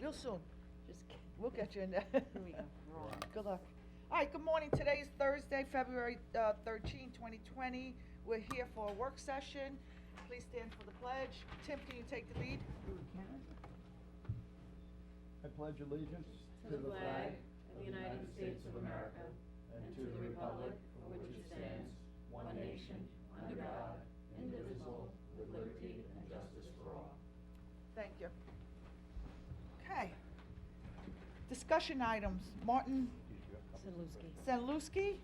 real soon. Just kidding. We'll get you in there. Here we go, we're on. Good luck. All right, good morning. Today is Thursday, February 13, 2020. We're here for a work session. Please stand for the pledge. Tim, can you take the lead? I pledge allegiance To the flag of the United States of America and to the republic for which it stands, one nation, under God, indivisible, with liberty and justice for all. Thank you. Okay. Discussion items. Martin Sanlewski. Sanlewski,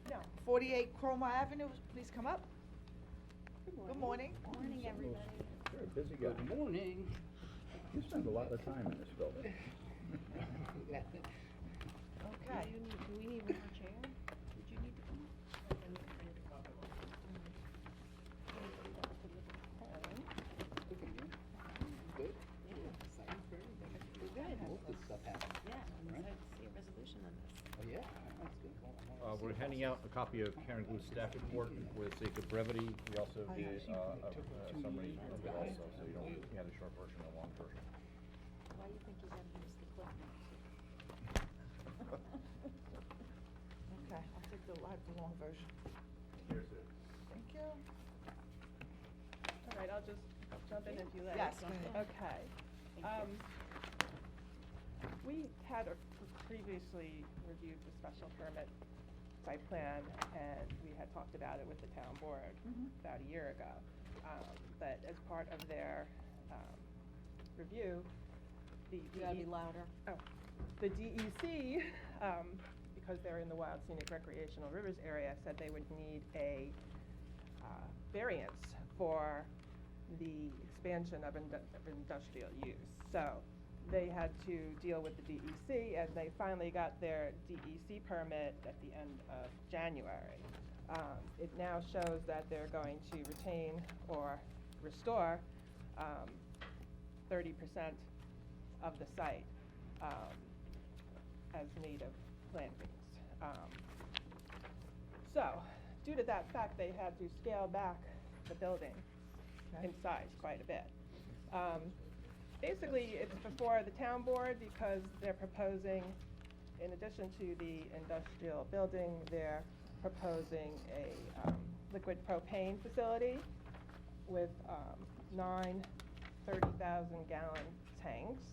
48 Chroma Avenue, please come up. Good morning. Morning, everybody. You're a busy guy. Good morning. You spend a lot of time in this building. Okay. Do we need one more chair? Did you need to come? Good? Yeah. Sounds very good. We're good. Hope this stuff happens. Yeah, I'm Right? excited to see a resolution on this. Oh, yeah, that's good. We're handing out a copy of Karen Glue's staff report for the sake of brevity. We also I did actually a summary of it also, so you don't, you had a short version and a long version. Why do you think you gotta use the clip notes? Okay, I'll take the long version. Here's it. Thank you. All right, I'll just jump in if you like. Yes, go ahead. Okay. Thank you. We had previously reviewed the special permit site plan, and we had talked about it with the town board about a year ago. But as part of their review, the You gotta be louder. the DEC, because they're in the Wild Scenic Recreational Rivers area, said they would need a variance for the expansion of industrial use. So they had to deal with the DEC, and they finally got their DEC permit at the end of January. It now shows that they're going to retain or restore 30% of the site as native plantings. So, due to that fact, they had to scale back the building in size quite a bit. Basically, it's before the town board because they're proposing, in addition to the industrial building, they're proposing a liquid propane facility with 9 30,000-gallon tanks.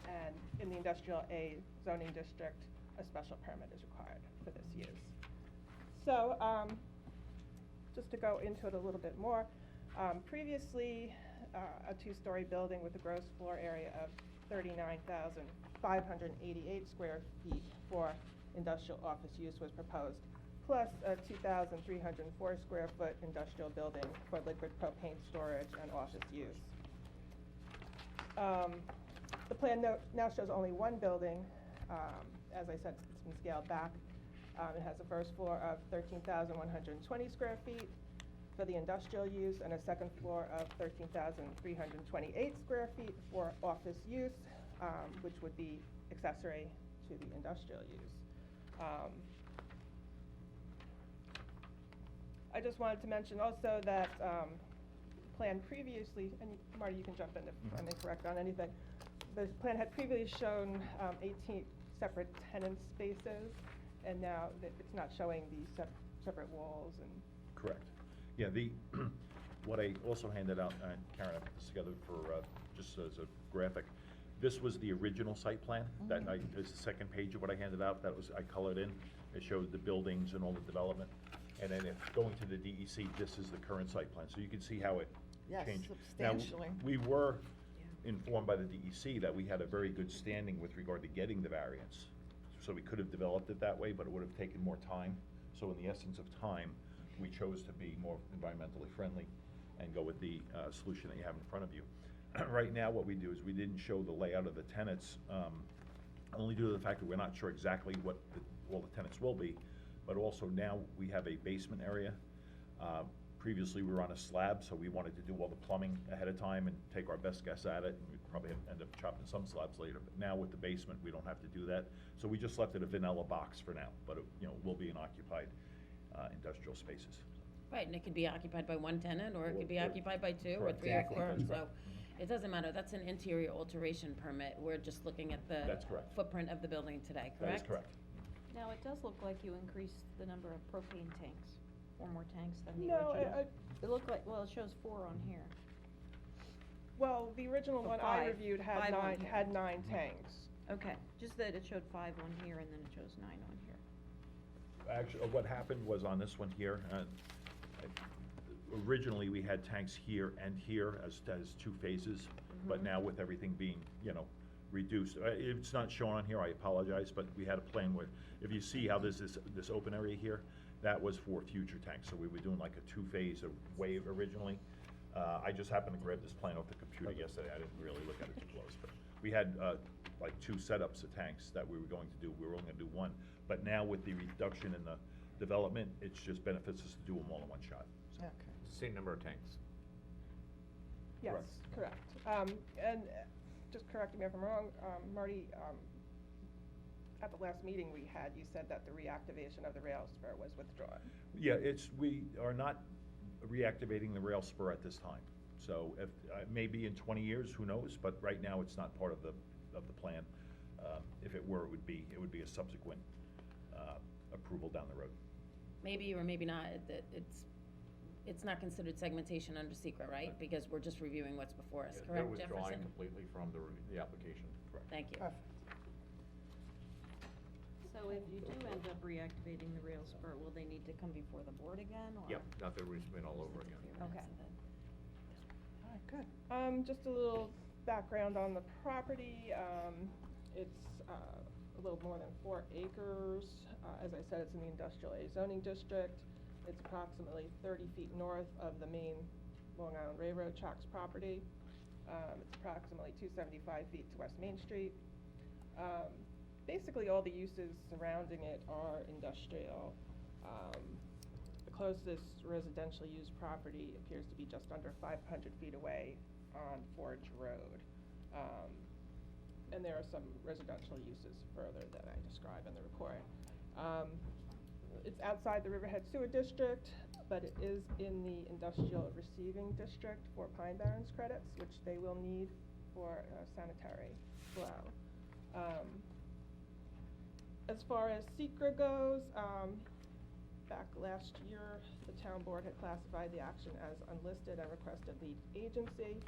And in the industrial A zoning district, a special permit is required for this use. So, just to go into it a little bit more, previously, a 2-story building with a gross floor area of 39,588 square feet for industrial office use was proposed, plus a 2,304 square foot industrial building for liquid propane storage and office use. The plan now shows only one building. As I said, it's been scaled back. It has a first floor of 13,120 square feet for the industrial use and a second floor of 13,328 square feet for office use, which would be accessory to the industrial use. I just wanted to mention also that plan previously, and Marty, you can jump in if I'm incorrect on anything. The plan had previously shown 18 separate tenant spaces, and now it's not showing the separate walls and. Correct. Yeah, what I also handed out, Karen, I put this together for, just as a graphic. This was the original site plan, is the second page of what I handed out, I colored in. It showed the buildings and all the development. And then if going to the DEC, this is the current site plan, so you can see how it Yes, changed. substantially. Now, we were informed by the DEC that we had a very good standing with regard to getting the variance. So we could have developed it that way, but it would have taken more time. So in the essence of time, we chose to be more environmentally friendly and go with the solution that you have in front of you. Right now, what we do is we didn't show the layout of the tenants, only due to the fact that we're not sure exactly what all the tenants will be, but also now we have a basement area. Previously, we were on a slab, so we wanted to do all the plumbing ahead of time and take our best guess at it, and we'd probably end up chopping some slabs later. But now with the basement, we don't have to do that. So we just left it a vanilla box for now, but it, will be an occupied industrial spaces. Right, and it could be occupied by one tenant, or it could be Or- occupied by 2 or correct. 3 or Exactly. 4, That's so right. It doesn't matter, that's an interior alteration permit, we're just looking at the That's correct. footprint of the building today, correct? That is correct. Now, it does look like you increased the number of propane tanks, 4 more tanks than the No, original. It looked like, well, it shows 4 on here. well, the original Oh, one I 5. reviewed had 5 on here. had 9 tanks. Okay, just that it showed 5 on here and then it shows 9 on here. Actually, what happened was on this one here, originally, we had tanks here and here as 2 phases, but Mhm. now with everything being, reduced, it's not shown on here, I apologize, but we had a plan where, if you see how there's this open area here, that was for future tanks, so we were doing like a 2-phase wave originally. I just happened to grab this plan off the computer yesterday, I didn't really look at it too close, but we had, like 2 setups of tanks that we were going to do, we were only gonna do 1, but now with the reduction in the development, it's just benefits us to do them all in one shot. So, Okay. Same number of tanks. Yes, correct. And just correct me if I'm wrong, Marty, at the last meeting we had, you said that the reactivation of the rail spur was withdrawn. Yeah, we are not reactivating the rail spur at this time. So if, maybe in 20 years, who knows, but right now it's not part of the plan. If it were, it would be a subsequent, approval down the road. Maybe or maybe not, it's not considered segmentation under secret, right? Because we're just reviewing what's before us, Yeah, correct, They're Jefferson? withdrawing completely from the application. Correct. Thank you. Perfect. So if you do end up reactivating the rail spur, will they need to come before the board again, or? Yep, not to resubmit all over again. Okay. All right, good. Just a little background on the property. It's a little more than 4 acres. As I said, it's in the industrial A zoning district. It's approximately 30 feet north of the main Long Island Railroad tracks property. It's approximately 275 feet to West Main Street. Basically, all the uses surrounding it are industrial. The closest residential use property appears to be just under 500 feet away on Forge Road. And there are some residential uses further that I describe in the report. It's outside the Riverhead Sewer District, but it is in the industrial receiving district for Pine Barrens credits, which they will need for sanitary flow. As far as SECRA goes, back last year, the town board had classified the action as unlisted and requested lead agency.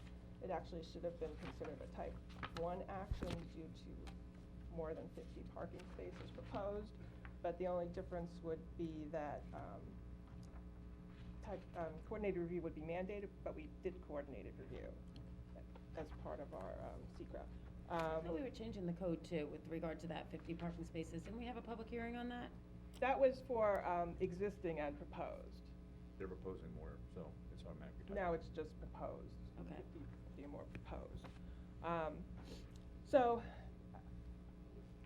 It actually should have been considered a type 1 action due to more than 50 parking spaces proposed, but the only difference would be that coordinated review would be mandated, but we did coordinated review as part of our SECRA. I thought we were changing the code too with regard to that 50 parking spaces. Didn't we have a public hearing on that? That was for existing and proposed. They're proposing more, so it's automatically. Now it's just proposed. Okay. 50 more proposed. So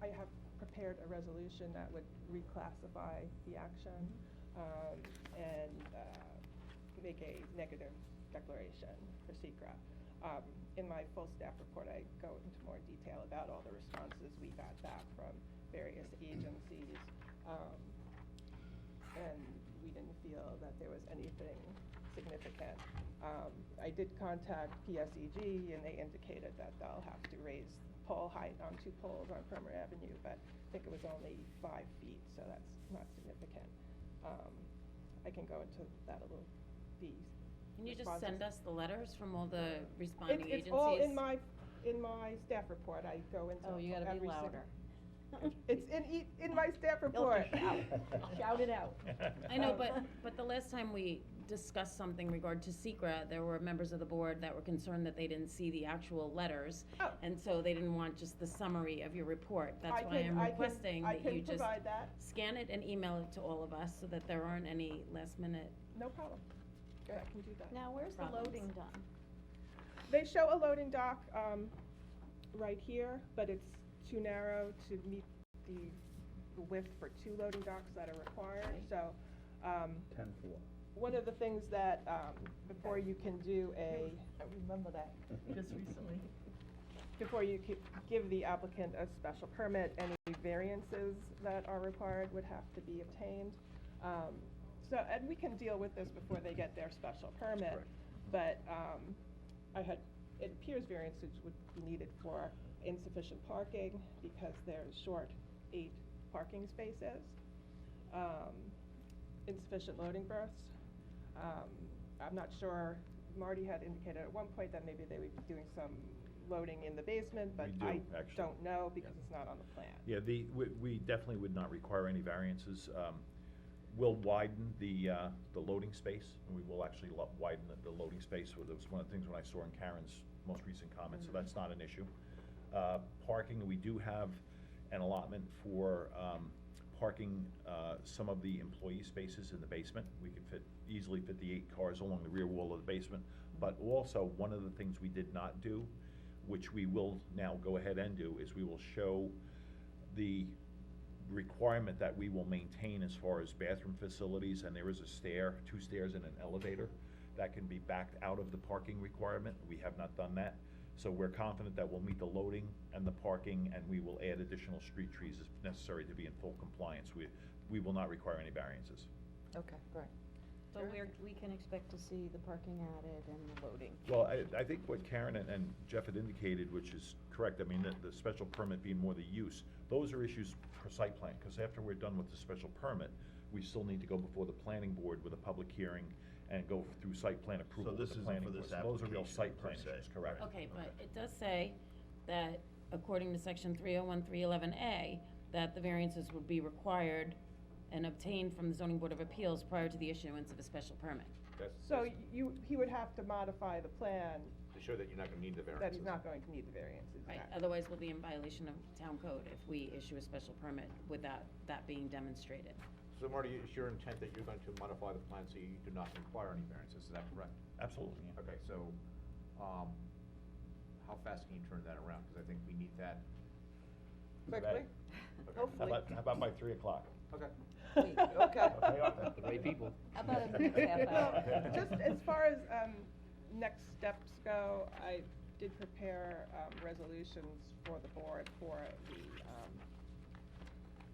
I have prepared a resolution that would reclassify the action and make a negative declaration for SECRA. In my full staff report, I go into more detail about all the responses we got back from various agencies. And we didn't feel that there was anything significant. I did contact PSEG, and they indicated that they'll have to raise pole height on 2 poles on Permer Avenue, but I think it was only 5 feet, so that's not significant. I can go into that a little, these Can you just responses. send us the letters from all the responding agencies? It's all in my staff report, I go into Oh, you gotta every be single- louder. It's in my staff You'll report. have to shout. Shout it out. I know, but the last time we discussed something regard to SECRA, there were members of the board that were concerned that they didn't see the actual letters. Oh. And so they didn't want just the summary of your report. I That's why can- I'm I can- requesting I that can you just provide that. scan it and email it to all of us so that there aren't any last minute. No problem. Good, I can do that. Now, where's the Problems. loading done? They show a loading dock, right here, but it's too narrow to meet the width for 2 loading docks that are required, so, 10-4. one of the things that, before you can do a, I remember that just recently. before you give the applicant a special permit, any variances that are required would have to be obtained. And we can deal with this before they get their special permit, Correct. but, I had it appears variances would be needed for insufficient parking because there's short 8 parking spaces, insufficient loading berths. I'm not sure, Marty had indicated at one point that maybe they would be doing some loading in the basement, but We do, I actually. don't know because it's not on the plan. Yeah, we definitely would not require any variances. We'll widen the loading space, and we will actually widen the loading space. That was one of the things when I saw in Karen's most recent comments, so that's not an issue. Parking, we do have an allotment for parking some of the employee spaces in the basement. We could easily fit the 8 cars along the rear wall of the basement. But also, one of the things we did not do, which we will now go ahead and do, is we will show the requirement that we will maintain as far as bathroom facilities, and there is a stair, 2 stairs and an elevator that can be backed out of the parking requirement. We have not done that. So we're confident that we'll meet the loading and the parking, and we will add additional street trees if necessary to be in full compliance. We will not require any variances. Okay, great. So we can expect to see the parking added and the loading. Well, I think what Karen and Jeff had indicated, which is correct, I mean, the special permit being more the use, those are issues for site plan, because after we're done with the special permit, we still need to go before the planning board with a public hearing and go through site plan approval with this the isn't planning for board. this So those are real application site per plan se. issues, correct? Okay, but it does say that according to section 301, 311A, that the variances would be required and obtained from the zoning board of appeals prior to the issuance of a special permit. So he would have to modify the plan To show that you're not gonna need the variances. that he's not going to need the variances. Right, exactly. otherwise we'll be in violation of town code if we issue a special permit without that being demonstrated. So Marty, it's your intent that you're going to modify the plan so you do not require any variances, is that correct? Absolutely, yeah. Okay, so, how fast can you turn that around? Because I think we need that. Quickly? Okay. How about by 3 o'clock? Okay. Okay. Okay, Arthur? The right people. How about in the next half hour? Well, just as far as next steps go, I did prepare resolutions for the board for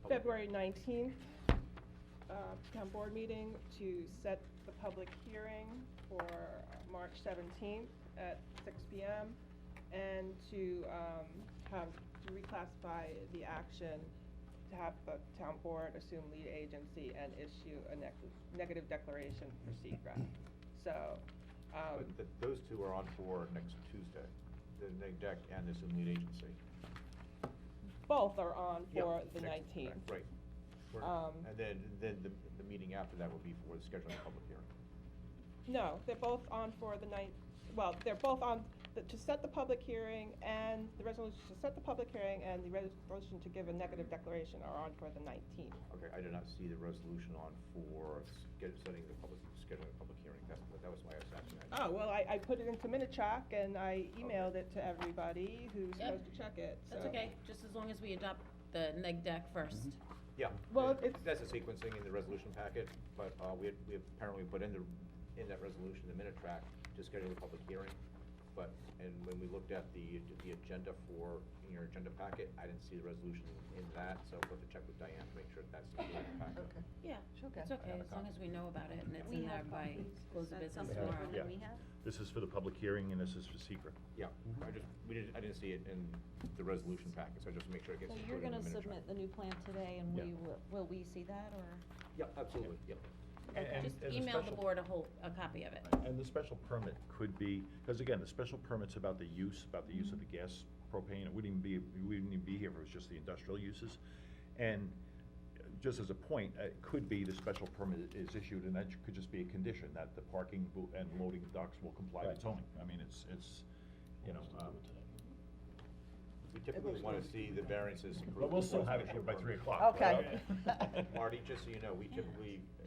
the February 19th town board meeting to set the public hearing for March 17th at 6 p.m. and to reclassify the action to have the town board assume lead agency and issue a negative declaration for secret. So, But those two are on for next Tuesday, the neg deck and the assumed lead agency. both are on Yep, for the next- 19th. Right. And then the meeting after that would be for the scheduling of public hearing. No, they're both on for the they're both on, to set the public hearing and the resolution to set the public hearing and the resolution to give a negative declaration are on for the 19th. Okay, I did not see the resolution on for scheduling the public hearing, that was why I was asking that. Oh, well, I put it into Minitrack and I emailed it to everybody who's Yep. supposed to check it, so. That's okay, just as long as we adopt the neg deck first. Yeah, Well, it's- that's the sequencing in the resolution packet, but, we apparently put in that resolution, the minute track, to schedule the public hearing. But, and when we looked at the agenda in your agenda packet, I didn't see the resolution in that, so we'll have to check with Diane to make sure that's in the packet. Okay. Yeah, Okay. it's okay, as long as we know about it and it's We in there have by copies. close Is of that business something tomorrow. different than we have? This is for the public hearing, and this is for secret. Yeah, I didn't see it in the resolution packet, so just make sure it gets So included you're in the gonna minute submit track. the new plan today, and Yeah. will we see that, or? Yeah, absolutely, yeah. Just and the email the special- board a copy of it. And the special permit could be, because again, the special permit's about the use of the gas, propane, we wouldn't even be here if it was just the industrial uses. And just as a point, it could be the special permit is issued, and that could just be a condition, that the parking and loading docks will comply with zoning. I mean, it's, you know, We typically want to see the variances approved. but we'll still before have it special here by permit. 3 o'clock. Okay. Marty, just so you know,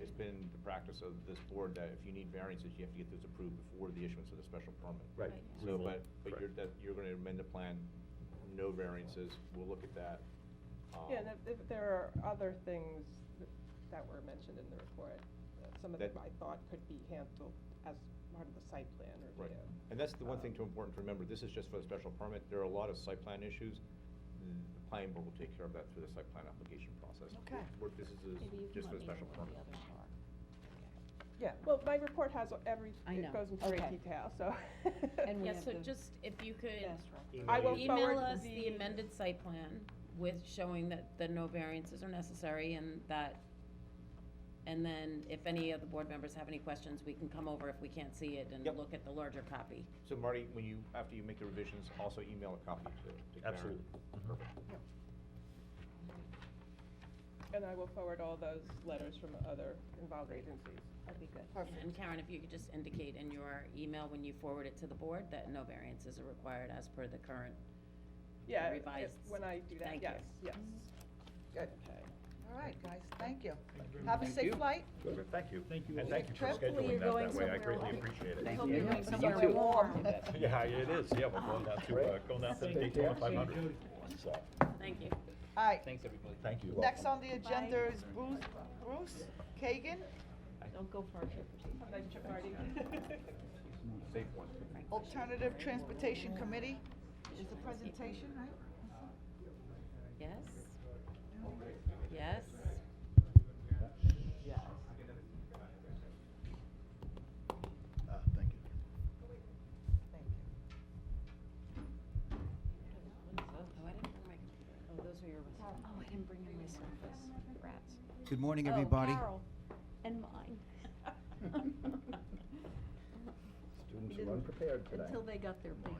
it's been the practice of this board that if you need variances, you have to get those approved before the issuance of the special permit. Right. So, We will- but correct. you're gonna amend the plan, no variances, we'll look at that. Yeah, and if there are other things that were mentioned in the report, some of them That- I thought could be handled as part of the site plan Right, review. and that's the one thing important to remember, this is just for the special permit, there are a lot of site plan issues. The planning board will take care of that through the site plan application process. Okay. This is Maybe you can just for let the me know special what permit. the others are. Yeah, well, my report has I know. it goes into great Okay. detail, so. And we Yeah, have so the just, if you could fast track. I will email forward us the- the amended site plan with showing that no variances are necessary and that, and then if any of the board members have any questions, we can come over if we can't see it and Yep. look at the larger copy. So Marty, when you, after you make the revisions, also email a copy to Karen. Absolutely. Perfect. And I will forward all those letters from other involved agencies. That'd be good. Perfect. And Karen, if you could just indicate in your email when you forward it to the board that no variances are required as per the current Yeah, revised. when I do that, Thank you. yes. Good. Okay. All right, guys, thank you. Have a safe flight. Good, thank you. Thank you. And thank you for Trip. Hopefully you're scheduling that going that way, I somewhere greatly warm. appreciate it. I Thank hope you. you're going You somewhere too. warm. Yeah, it is, yeah, we're going down to Take Daytona care. 500, so, Thank you. All right, Thanks, everybody. thank you. next on the agenda is Bruce Kagan, Don't go far, Jefferson. Have a nice trip, Marty. Safe one. Alternative Transportation Committee. Is the presentation, right? Yes? Yes? Thank you. Thank you. Oh, I didn't bring my computer. Oh, those are your, oh, I didn't bring in my Surface, rats. Good morning, Oh, everybody. Carol, and mine. Students are unprepared today. Until they got their big,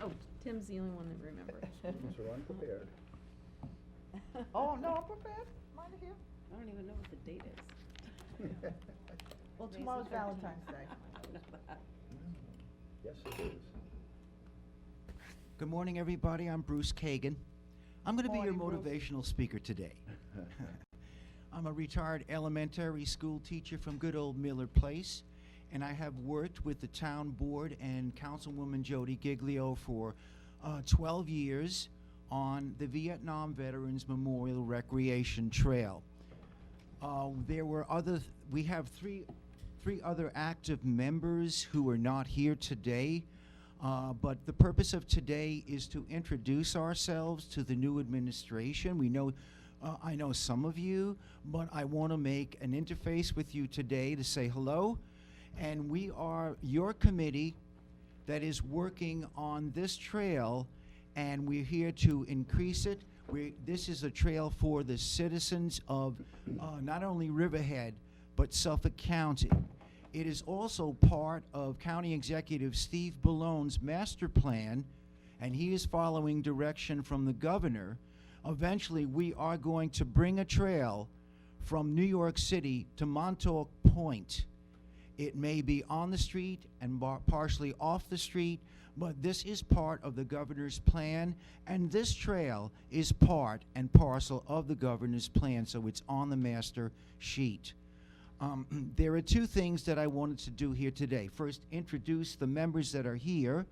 oh, Tim's the only one that remembered. Students are unprepared. Oh, no, I'm prepared. Mine are here. I don't even know what the date is. Well, Today's tomorrow's the 13th. Valentine's Day. I don't know that. Yes, it is. Good morning, everybody. I'm Bruce Kagan. I'm going to be your Morning, Bruce. motivational speaker today. I'm a retired elementary school teacher from good old Miller Place, and I have worked with the town board and Councilwoman Jody Giglio for 12 years on the Vietnam Veterans Memorial Recreation Trail. We have three other active members who are not here today, but the purpose of today is to introduce ourselves to the new administration. I know some of you, but I want to make an interface with you today to say hello. And we are your committee that is working on this trail, and we're here to increase it. This is a trail for the citizens of not only Riverhead, but Suffolk County. It is also part of County Executive Steve Ballone's master plan, and he is following direction from the governor. Eventually, we are going to bring a trail from New York City to Montauk Point. It may be on the street and partially off the street, but this is part of the governor's plan, and this trail is part and parcel of the governor's plan, so it's on the master sheet. There are two things that I wanted to do here today. First, introduce the members that are here,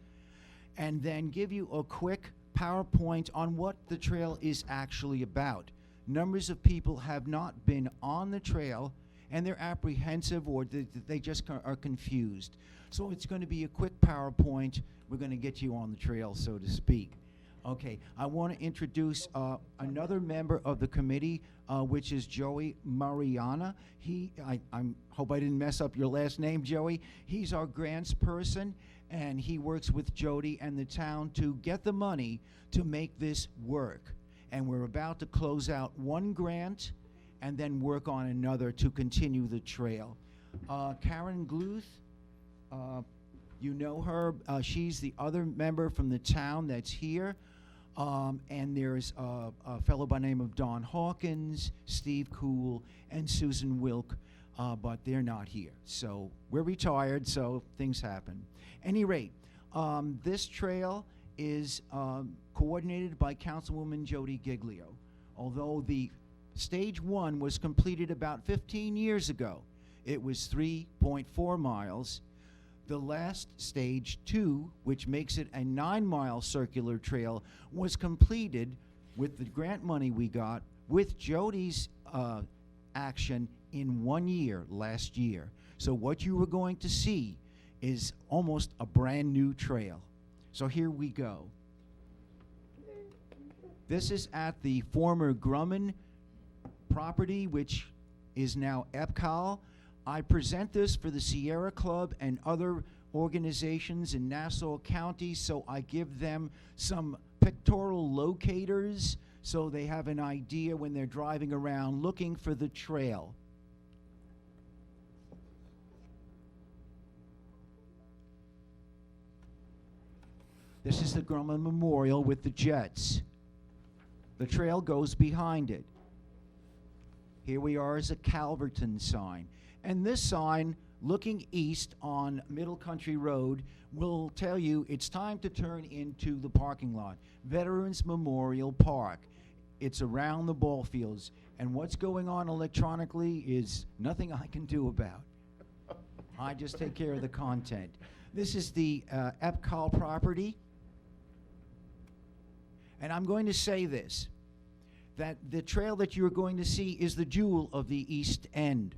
and then give you a quick PowerPoint on what the trail is actually about. Numbers of people have not been on the trail, and they're apprehensive or they just are confused. So it's going to be a quick PowerPoint. We're going to get you on the trail, so to speak. Okay, I want to introduce another member of the committee, which is Joey Mariana. I hope I didn't mess up your last name, Joey. He's our grants person, and he works with Jody and the town to get the money to make this work. And we're about to close out one grant and then work on another to continue the trail. Karen Gluth, you know her. She's the other member from the town that's here. And there's a fellow by the name of Don Hawkins, Steve Cool, and Susan Wilk, but they're not here. So we're retired, so things happen. Any rate, this trail is coordinated by Councilwoman Jody Giglio. Although the Stage 1 was completed about 15 years ago, it was 3.4 miles. The last Stage 2, which makes it a 9-mile circular trail, was completed with the grant money we got with Jody's action in 1 year last year. So what you are going to see is almost a brand new trail. So here we go. This is at the former Grumman property, which is now EPCAL. I present this for the Sierra Club and other organizations in Nassau County, so I give them some pictorial locators so they have an idea when they're driving around looking for the trail. This is the Grumman Memorial with the Jets. The trail goes behind it. Here we are as a Calverton sign. And this sign, looking east on Middle Country Road, will tell you it's time to turn into the parking lot. Veterans Memorial Park. It's around the ball fields. And what's going on electronically is nothing I can do about. I just take care of the content. This is the Epcot property. And I'm going to say this, that the trail that you're going to see is the jewel of the East End.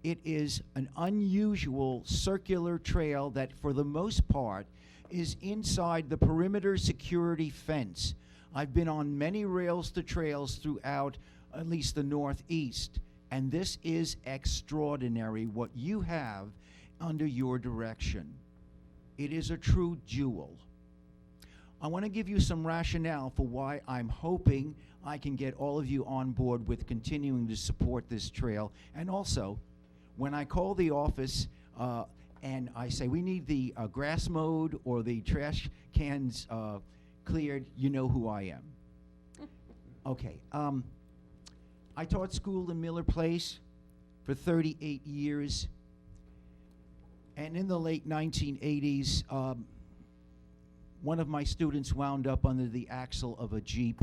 It is an unusual circular trail that, for the most part, is inside the perimeter security fence. I've been on many rails to trails throughout at least the Northeast, and this is extraordinary what you have under your direction. It is a true jewel. I want to give you some rationale for why I'm hoping I can get all of you on board with continuing to support this trail. And also, when I call the office and I say we need the grass mowed or the trash cans cleared, you know who I am. Okay. I taught school in Miller Place for 38 years. And in the late 1980s, one of my students wound up under the axle of a Jeep.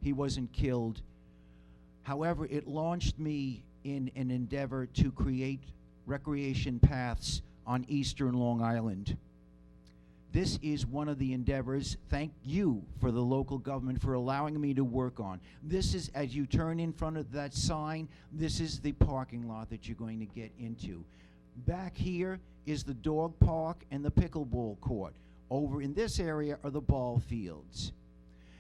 He wasn't killed. However, it launched me in an endeavor to create recreation paths on eastern Long Island. This is one of the endeavors, thank you for the local government for allowing me to work on. This is, as you turn in front of that sign, this is the parking lot that you're going to get into. Back here is the dog park and the pickleball court. Over in this area are the ball fields.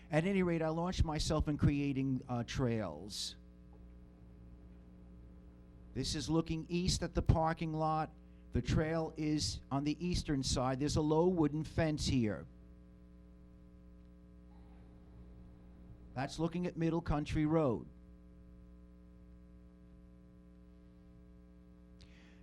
At any rate, I launched myself in creating trails. This is looking east at the parking lot. The trail is on the eastern side. There's a low wooden fence here. That's looking at Middle Country Road.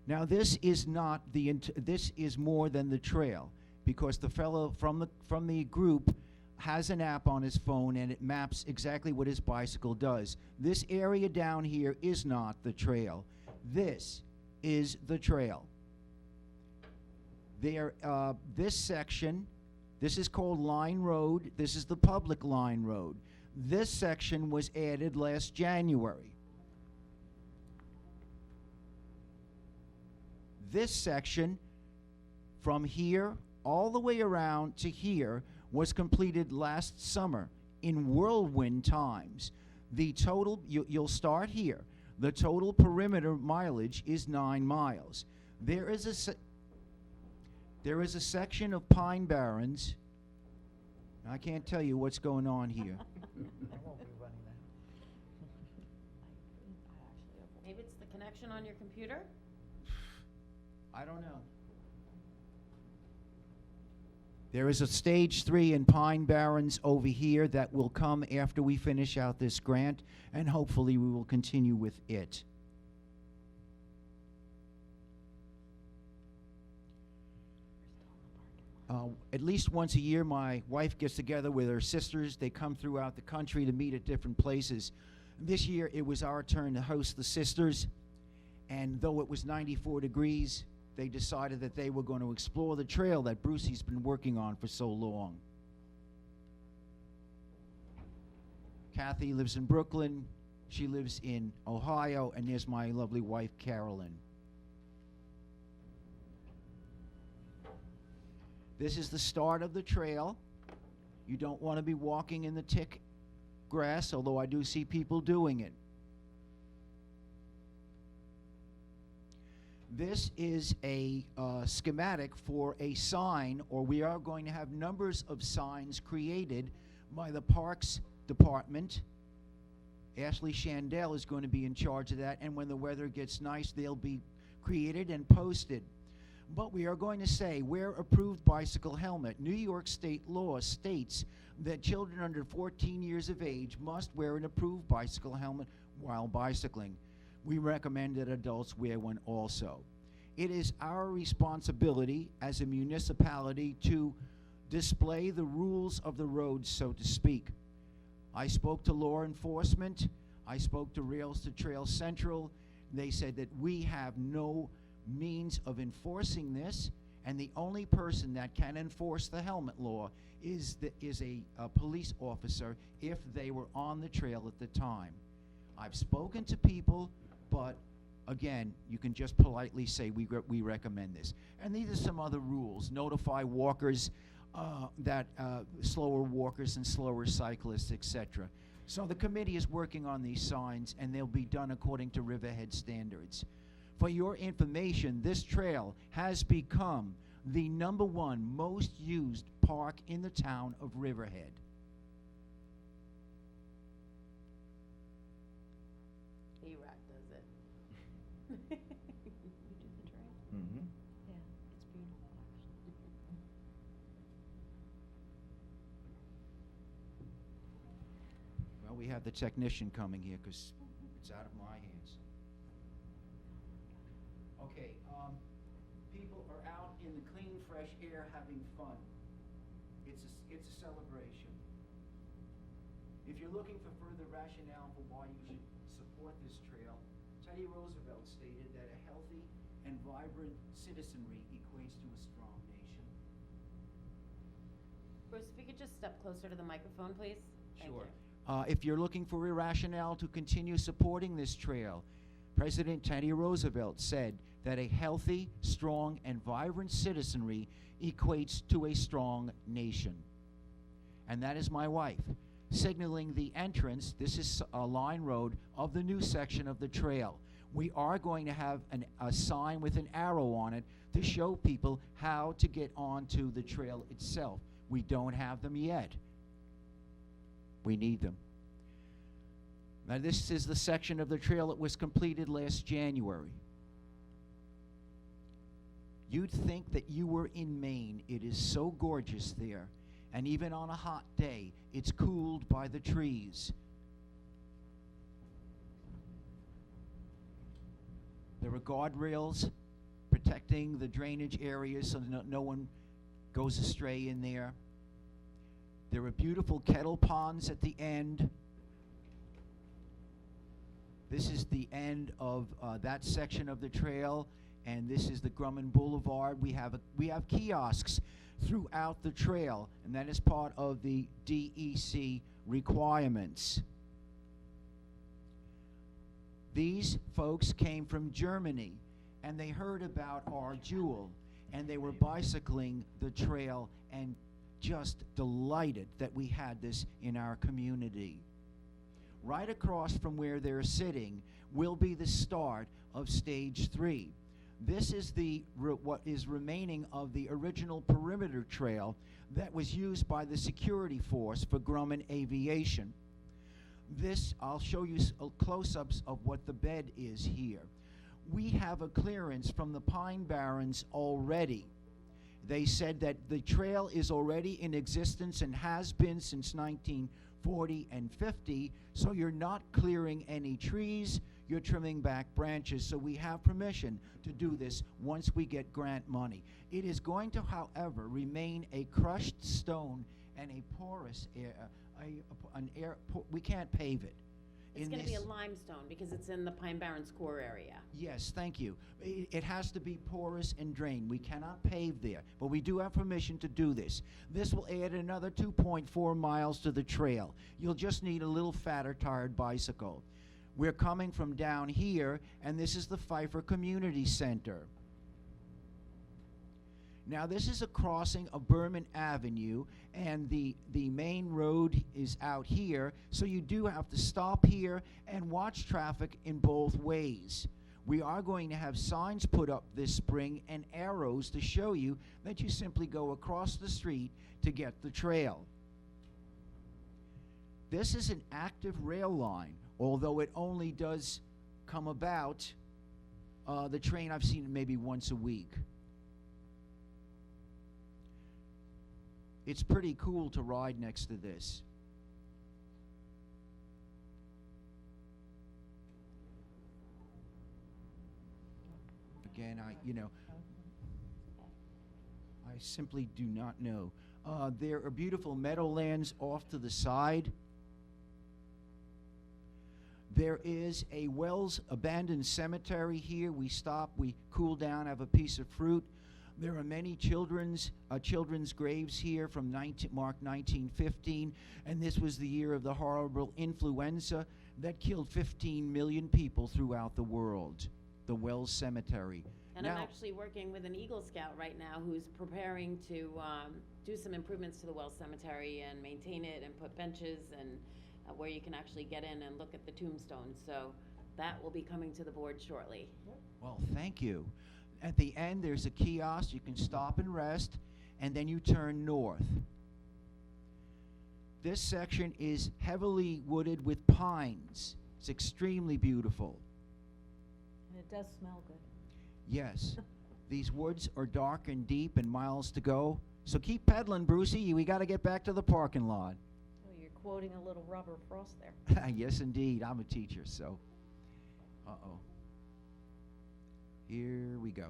Now this is not this is more than the trail, because the fellow from the group has an app on his phone and it maps exactly what his bicycle does. This area down here is not the trail. This is the trail. This section, this is called Line Road. This is the public Line Road. This section was added last January. This section from here all the way around to here was completed last summer in whirlwind times. The total, you'll start here. The total perimeter mileage is 9 miles. There is a section of Pine Barrens. I can't tell you what's going on here. Maybe it's the connection on your computer? I don't know. There is a stage 3 in Pine Barrens over here that will come after we finish out this grant, and hopefully we will continue with it. At least once a year, my wife gets together with her sisters. They come throughout the country to meet at different places. This year, it was our turn to host the sisters, and though it was 94 degrees, they decided that they were going to explore the trail that Brucey's been working on for so long. Kathy lives in Brooklyn. She lives in Ohio, and there's my lovely wife, Carolyn. This is the start of the trail. You don't want to be walking in the thick grass, although I do see people doing it. This is a schematic for a sign, or we are going to have numbers of signs created by the Parks Department Ashley Shandell is going to be in charge of that, and when the weather gets nice, they'll be created and posted. But we are going to say, wear approved bicycle helmet. New York State law states that children under 14 years of age must wear an approved bicycle helmet while bicycling. We recommend that adults wear one also. It is our responsibility as a municipality to display the rules of the road, so to speak. I spoke to law enforcement. I spoke to Rails to Trail Central. They said that we have no means of enforcing this, and the only person that can enforce the helmet law is a police officer if they were on the trail at the time. I've spoken to people, but again, you can just politely say we recommend this. And these are some other rules. Notify walkers, slower walkers and slower cyclists, etc. So the committee is working on these signs, and they'll be done according to Riverhead standards. For your information, this trail has become the #1 most used park in the town of Riverhead. E-Rock does it. You do the trail? Mm-hmm. Yeah, it's beautiful, actually. Well, we have the technician coming here because it's out of my hands. Okay, people are out in the clean, fresh air having fun. It's a celebration. If you're looking for further rationale for why you should support this trail, Teddy Roosevelt stated that a healthy and vibrant citizenry equates to a strong nation. Bruce, if you could just step closer to the microphone, please? Thank Sure. you. If you're looking for a rationale to continue supporting this trail, President Teddy Roosevelt said that a healthy, strong, and vibrant citizenry equates to a strong nation. And that is my wife, signaling the entrance. This is a line road of the new section of the trail. We are going to have a sign with an arrow on it to show people how to get onto the trail itself. We don't have them yet. We need them. Now, this is the section of the trail that was completed last January. You'd think that you were in Maine. It is so gorgeous there. And even on a hot day, it's cooled by the trees. There are guardrails protecting the drainage areas so no one goes astray in there. There are beautiful kettle ponds at the end. This is the end of that section of the trail, and this is the Grumman Boulevard. We have kiosks throughout the trail, and that is part of the DEC requirements. These folks came from Germany, and they heard about our jewel, and they were bicycling the trail and just delighted that we had this in our community. Right across from where they're sitting will be the start of Stage 3. This is what is remaining of the original perimeter trail that was used by the security force for Grumman Aviation. This, I'll show you close-ups of what the bed is here. We have a clearance from the Pine Barrens already. They said that the trail is already in existence and has been since 1940 and 50, so you're not clearing any trees, you're trimming back branches, so we have permission to do this once we get grant money. It is going to, however, remain a crushed stone and a porous air, we can't pave it. It's going to be a limestone because it's in the Pine Barrens core area. Yes, thank you. It has to be porous and drained. We cannot pave there, but we do have permission to do this. This will add another 2.4 miles to the trail. You'll just need a little fatter tired bicycle. We're coming from down here, and this is the Pfeiffer Community Center. Now, this is a crossing of Berman Avenue, and the main road is out here, so you do have to stop here and watch traffic in both ways. We are going to have signs put up this spring and arrows to show you that you simply go across the street to get the trail. This is an active rail line. although it only does come about, the train, I've seen it maybe once a week. It's pretty cool to ride next to this. Again, I simply do not know. There are beautiful meadowlands off to the side. There is a Wells abandoned cemetery here. We stop, we cool down, have a piece of fruit. There are many children's graves here from marked 1915, and this was the year of the horrible influenza that killed 15 million people throughout the world. The Wells Cemetery. And I'm actually working with an Eagle Scout right now who's preparing to do some improvements to the Wells Cemetery and maintain it and put benches and where you can actually get in and look at the tombstones. So that will be coming to the board shortly. Well, thank you. At the end, there's a kiosk. You can stop and rest, and then you turn north. This section is heavily wooded with pines. It's extremely beautiful. And it does smell good. Yes. These woods are dark and deep and miles to go. So keep pedaling, Brucey. We got to get back to the parking lot. Oh, you're quoting a little Robert Frost there. Yes, indeed. I'm a teacher, so. Uh-oh. Here we go.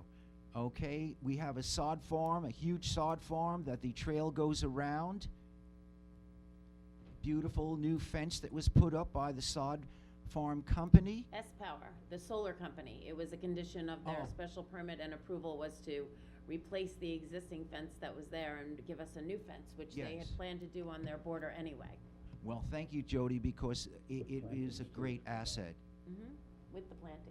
Okay, we have a sod farm, a huge sod farm that the trail goes around. Beautiful new fence that was put up by the sod farm company. S-Power, the solar company. It was a condition of their special permit and approval was to replace the existing fence that was there and give us a new fence, which they had Yes. planned to do on their border anyway. Well, thank you, Jody, because it is a great asset. With the plantings.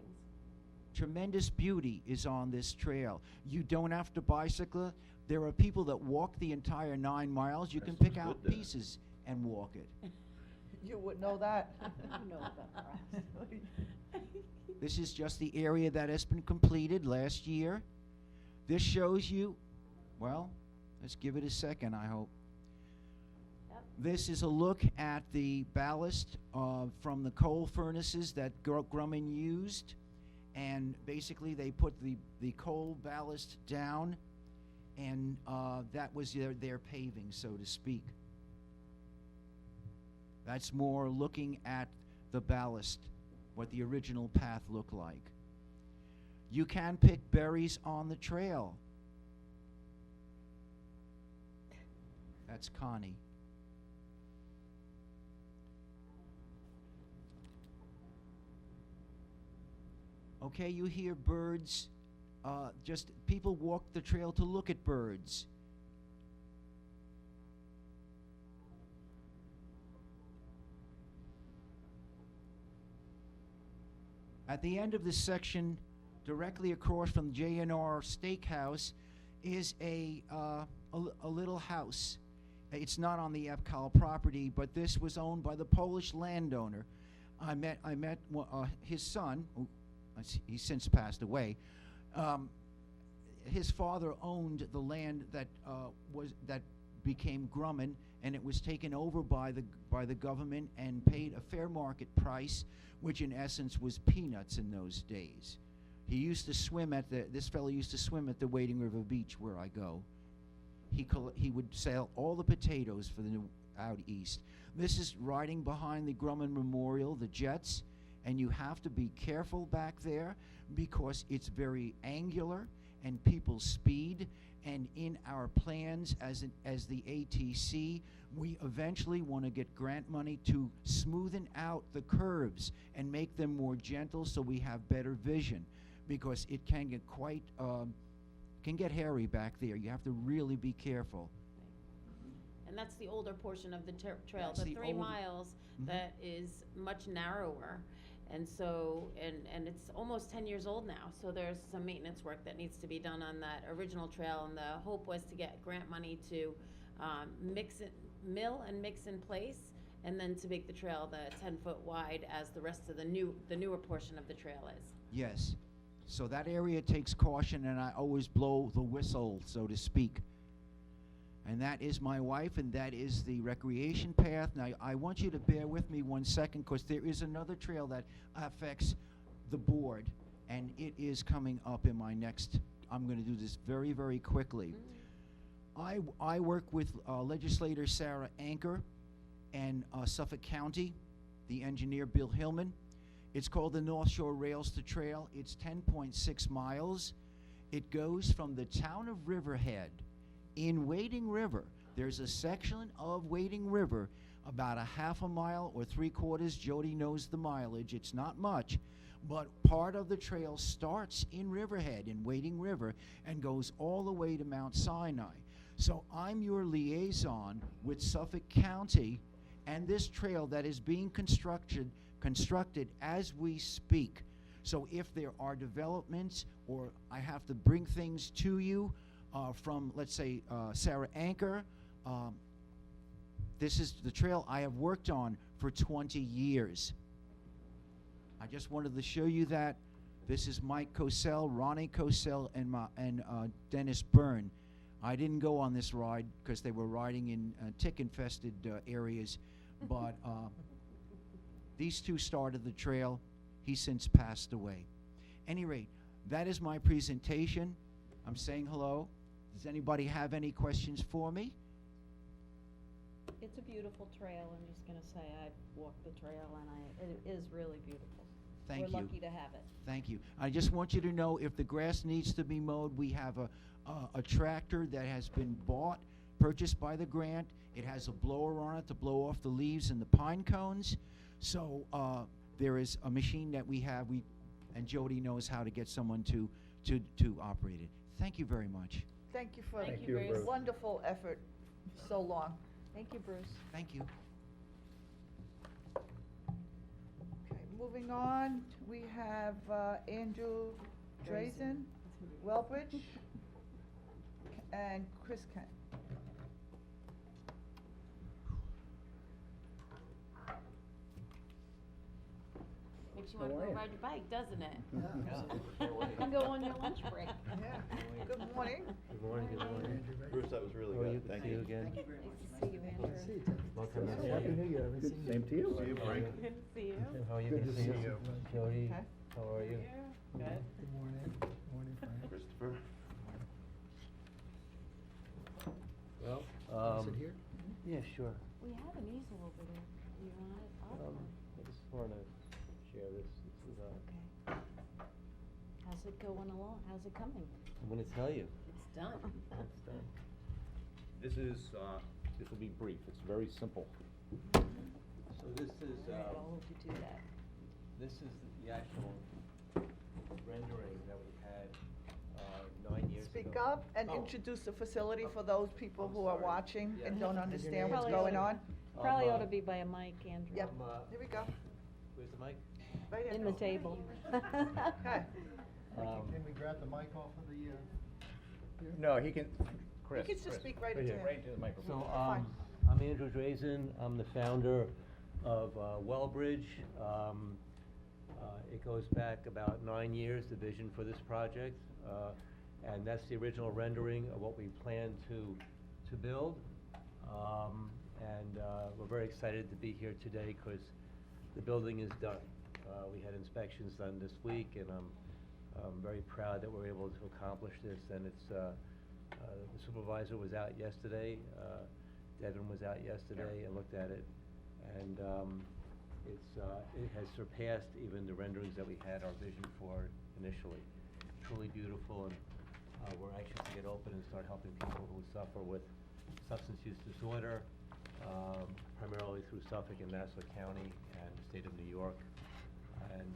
Tremendous beauty is on this trail. You don't have to bicycle. There are people that walk the entire 9 miles. You can pick out pieces and walk it. You would know that. You know about grass. This is just the area that has been completed last year. This shows you, well, let's give it a second, I hope. Yep. This is a look at the ballast from the coal furnaces that Grumman used. And basically they put the coal ballast down, and that was their paving, so to speak. That's more looking at the ballast, what the original path looked like. You can pick berries on the trail. That's Connie. Okay, you hear birds. Just people walk the trail to look at birds. At the end of this section, directly across from J&R Steakhouse, is a little house. It's not on the Epcal property, but this was owned by the Polish landowner. I met his son, who he's since passed away. His father owned the land that became Grumman, and it was taken over by the government and paid a fair market price, which in essence was peanuts in those days. He used to swim this fellow used to swim at the Wading River Beach where I go. He would sell all the potatoes for the out east. This is riding behind the Grumman Memorial, the Jets, and you have to be careful back there because it's very angular and people speed. And in our plans as the ATC, we eventually want to get grant money to smoothen out the curves and make them more gentle so we have better vision, because it can get quite can get hairy back there. You have to really be careful. And that's the older portion of the trail, That's the the 3 old- miles that is much narrower. And so, and it's almost 10 years old now, so there's some maintenance work that needs to be done on that original trail, and the hope was to get grant money to mill and mix in place, and then to make the trail the 10-foot wide as the rest of the newer portion of the trail is. Yes. So that area takes caution, and I always blow the whistle, so to speak. And that is my wife, and that is the recreation path. Now, I want you to bear with me 1 second, because there is another trail that affects the board, and it is coming up in my next, I'm gonna do this very, very quickly. I work with legislator Sarah Anker and Suffolk County, the engineer Bill Hillman. It's called the North Shore Rails to Trail. It's 10.6 miles. It goes from the town of Riverhead in Wading River. There's a section of Wading River, about a half a mile or 3/4. Jody knows the mileage. It's not much, but part of the trail starts in Riverhead, in Wading River, and goes all the way to Mount Sinai. So I'm your liaison with Suffolk County and this trail that is being constructed as we speak. So if there are developments, or I have to bring things to you from, let's say, Sarah Anker, this is the trail I have worked on for 20 years. I just wanted to show you that. This is Mike Cosell, Ronnie Cosell, and Dennis Byrne. I didn't go on this ride because they were riding in tick-infested areas, but these two started the trail. He's since passed away. Any rate, that is my presentation. I'm saying hello. Does anybody have any questions for me? It's a beautiful trail, I'm just gonna say, I've walked the trail, and it is really beautiful. Thank you. We're lucky to have it. Thank you. I just want you to know, if the grass needs to be mowed, we have a tractor that has been purchased by the grant. It has a blower on it to blow off the leaves and the pine cones. So there is a machine that we have, and Jody knows how to get someone to operate it. Thank you very much. Thank you for Thank you, your Bruce. wonderful effort so long. Thank you, Bruce. Thank you. Okay, moving on, we have Andrew Drazen, Wellbridge, and Chris Kent. Makes you wanna How go are ya? ride your bike, doesn't it? You can go on your lunch break. Yeah, good morning. Good morning, good morning. Bruce, that was really How are you? good. Thank See you you. again. Nice to see you, Andrew. Long time no see. Happy New Year. Good, same to you. See you, Frank. Good to see you. Tim, how are you? Good to see you. Jody, Okay. how are you? Good. Good morning. Morning, Frank. Christopher? Well, Sit here? yeah, sure. We have an easel over there. Do you want it up? I just wanna share this. This is, Okay. How's it going along? How's it coming? I'm gonna tell you. It's done. It's done. This will be brief, it's very simple. So this is, I'll hold you to that. this is the actual rendering that we had, 9 years ago. Speak up and Oh. introduce the facility for those people I'm who are sorry. watching Yeah. and don't name? understand what's Probably going oughta- on. Probably Um, ought to be by a mic, Andrew. Yep, here we go. Where's the mic? Right In the table. Okay. Can we grab the mic off of the, No, he can, You Chris. can just Chris, speak right here, into him. Right into the microphone. So, Fine. I'm Andrew Drazen, I'm the founder of Wellbridge. It goes back about 9 years, the vision for this project, and that's the original rendering of what we plan to build. And we're very excited to be here today, because the building is done. We had inspections done this week, and I'm very proud that we're able to accomplish this, and it's, the supervisor was out yesterday, Devin was out yesterday and looked at it, and it has surpassed even the renderings that we had our vision for initially. Truly beautiful, and we're anxious to get open and start helping people who suffer with substance use disorder, primarily through Suffolk and Nassau County and the state of New York. And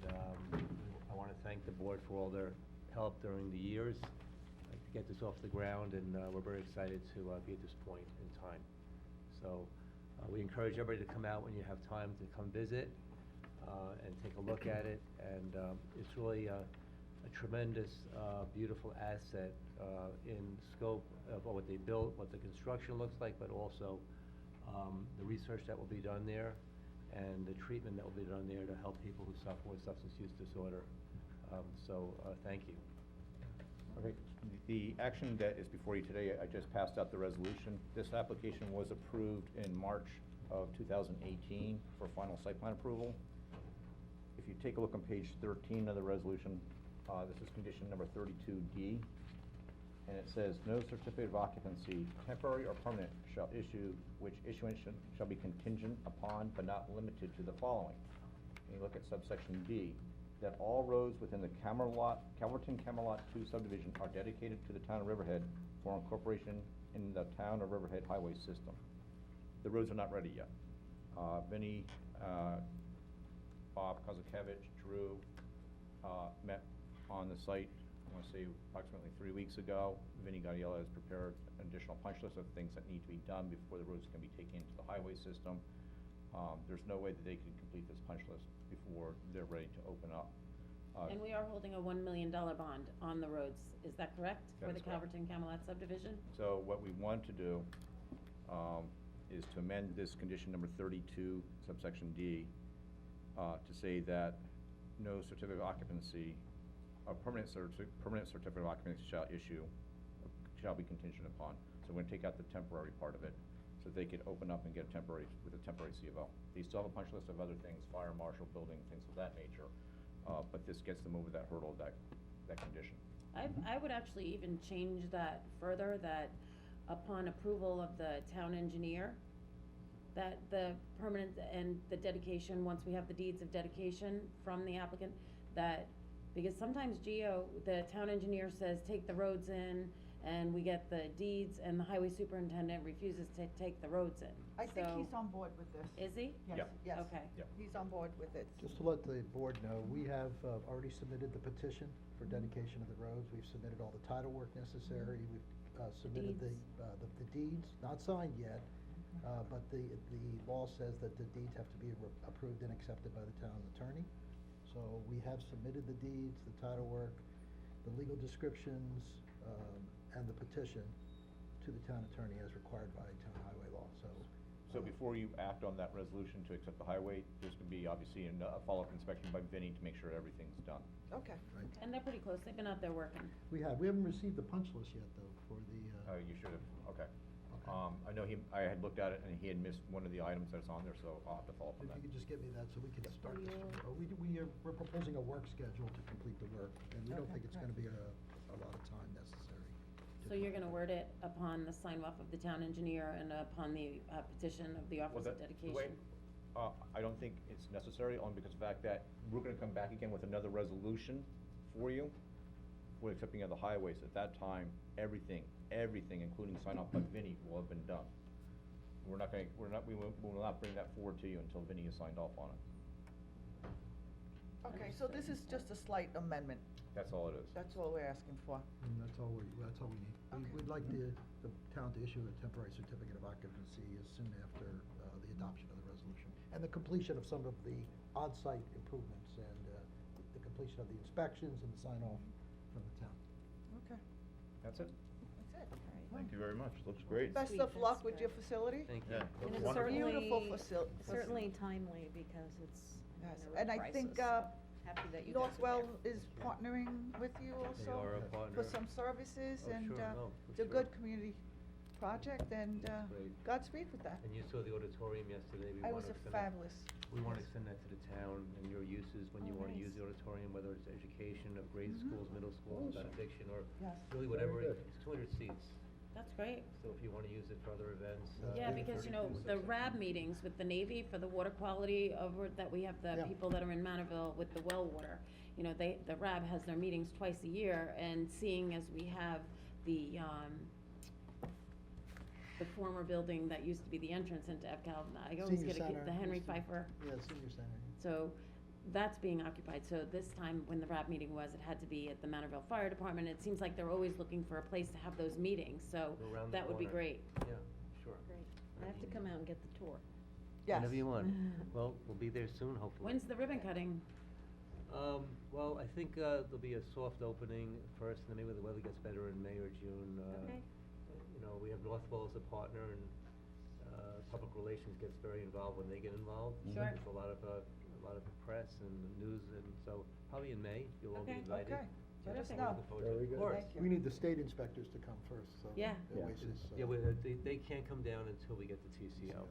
I want to thank the board for all their help during the years to get this off the ground, and we're very excited to be at this point in time. So we encourage everybody to come out when you have time to come visit and take a look at it. And it's really a tremendous, beautiful asset in scope of what they built, what the construction looks like, but also the research that will be done there and the treatment that will be done there to help people who suffer with substance use disorder. So thank you. Okay, The action that is before you today, I just passed out the resolution. This application was approved in March of 2018 for final site plan approval. If you take a look on page 13 of the resolution, this is condition number 32D, and it says, no certificate of occupancy, temporary or permanent, shall issue, which issuance shall be contingent upon but not limited to the following. And you look at subsection D, that all roads within the Calverton Camelot 2 subdivision are dedicated to the town of Riverhead for incorporation in the town of Riverhead highway system. The roads are not ready yet. Vinnie, Bob Kozakevich, Drew, met on the site, I want to say approximately 3 weeks ago. Vinnie Gaudiella has prepared an additional punch list of things that need to be done before the roads can be taken into the highway system. There's no way that they can complete this punch list before they're ready to open up. And we are holding a $1 million bond on the roads, is that correct? That For the is correct. Calverton Camelot subdivision? So what we want to do, is to amend this condition number 32, subsection D, to say that no certificate of occupancy, a permanent certificate of occupancy shall be contingent upon. So we're gonna take out the temporary part of it, so they could open up and get a temporary C of O. They still have a punch list of other things, fire marshal, building, things of that nature, but this gets them over that hurdle, that condition. I would actually even change that further, that upon approval of the town engineer, that the permanent and the dedication, once we have the deeds of dedication from the applicant, that, because sometimes the town engineer says, take the roads in, and we get the deeds, and the highway superintendent refuses to take the roads in. I think So- he's on board with this. Is he? Yes, Yeah. yes. Okay. Yeah. He's on board with it. Just to let the board know, we have already submitted the petition for dedication of the roads. We've submitted all the title work necessary. We've submitted the deeds, not signed yet, but the law says that the deeds have to be approved and accepted by the town attorney. So we have submitted the deeds, the title work, the legal descriptions, and the petition to the town attorney as required by town highway law, so. So before you act on that resolution to accept the highway, there's gonna be obviously a follow-up inspection by Vinnie to make sure everything's done. Okay. Right. And they're pretty close, they've been out there working. We haven't received the punch list yet, though, for the, You should have, okay. Okay. I know I had looked at it and he had missed one of the items that's on there, so I'll have to follow up on if that. you could just give me that so we can start this. you- We're proposing a work schedule to complete the work, and we don't Okay, think it's right. gonna be a lot of time necessary. So you're gonna word it upon the sign off of the town engineer and upon the petition of the Well, office of the dedication? way, I don't think it's necessary, only because of the fact that we're gonna come back again with another resolution for you for accepting of the highways. At that time, everything, including sign off by Vinnie, will have been done. We will not bring that forward to you until Vinnie has signed off on it. Okay, so this is just a slight amendment. That's all it is. That's all we're asking for. And that's all we need. Okay. We'd like the town to issue a temporary certificate of occupancy as soon after the adoption of the resolution, and the completion of some of the on-site improvements, and the completion of the inspections and the sign-off from the town. Okay, That's it? that's it. Thank you very much, looks great. Best Sweet, of luck that's with your good. facility. Thank you. Yeah, And looks it's wonderful. Beautiful certainly, facil- certainly timely because it's in Yes, a real and I crisis, think, so happy that you guys are Northwell there. is partnering with you They also are a for partner. some services, Oh, and sure, no, for it's a sure. good community project, and That's great. Godspeed with that. And you saw the auditorium yesterday, we It wanna was extend that. fabulous. We wanna Yes. extend that to the town and your uses when you Oh, wanna nice. use the auditorium, whether it's education of grade Mhm. schools, middle schools, Awesome. benediction, or Yes. really Very whatever, good. it's 200 seats. That's great. So if you wanna use it for other events. Yeah, because, you know, the RAB meetings with the Navy for the water quality over, that we have the Yeah. people that are in Manorville with the well water. You know, the RAB has their meetings twice a year, and seeing as we have the former building that used to be the entrance into EPCAL, I always Senior get center the Henry used to- Pfeiffer. Yeah, senior center. So that's being occupied, so this time when the RAB meeting was, it had to be at the Manorville Fire Department. It seems like they're always looking for a place to have those meetings, so Go around the that would be corner. great. Yeah, sure. Great. I have to come out and get the tour. Yes. Whenever you want. Well, we'll be there soon, hopefully. When's the ribbon cutting? Well, I think, there'll be a soft opening first, and then maybe the weather gets better in May or June. Okay. You know, we have Northwell as a partner, and, public relations gets very involved when they get involved. Sure. There's a lot of press and news, and so probably in May, you'll all be Okay. invited. Okay. Let us We're know. looking forward to Very it. good. Of course. Thank you. We need the state inspectors to come first, so. Yeah. Oasis, Yeah, they can't come down until we get the TCO.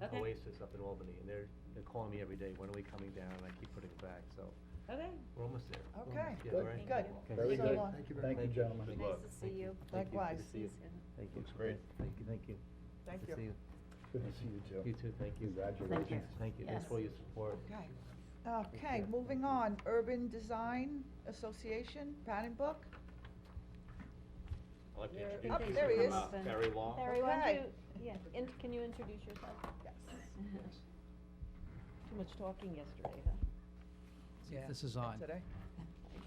Okay. Oasis up in Albany, and they're calling me every day, when are we coming down, and I keep putting it back, so Okay. we're almost there. We're Okay. almost- yeah, Good. we're right. Good. Okay. Very So good. long. Thank you very much. Thank you, gentlemen. Good luck. Nice to see you. Thank you. Likewise. Good to see you. See you soon. Thank you. Looks great. Thank you, thank you. Thank Good to you. see you. Good to see you too. You too, thank you. Congratulations. Thank you, thanks for all your support. Okay. Okay, moving on, Urban Design Association, pattern book. I'd like to There- introduce Oh, you there he to, is. Barry Long. Harry, why Okay. don't you, yeah, can you introduce yourself? Yes. Too much talking yesterday, huh? See if this is on. Today. Well,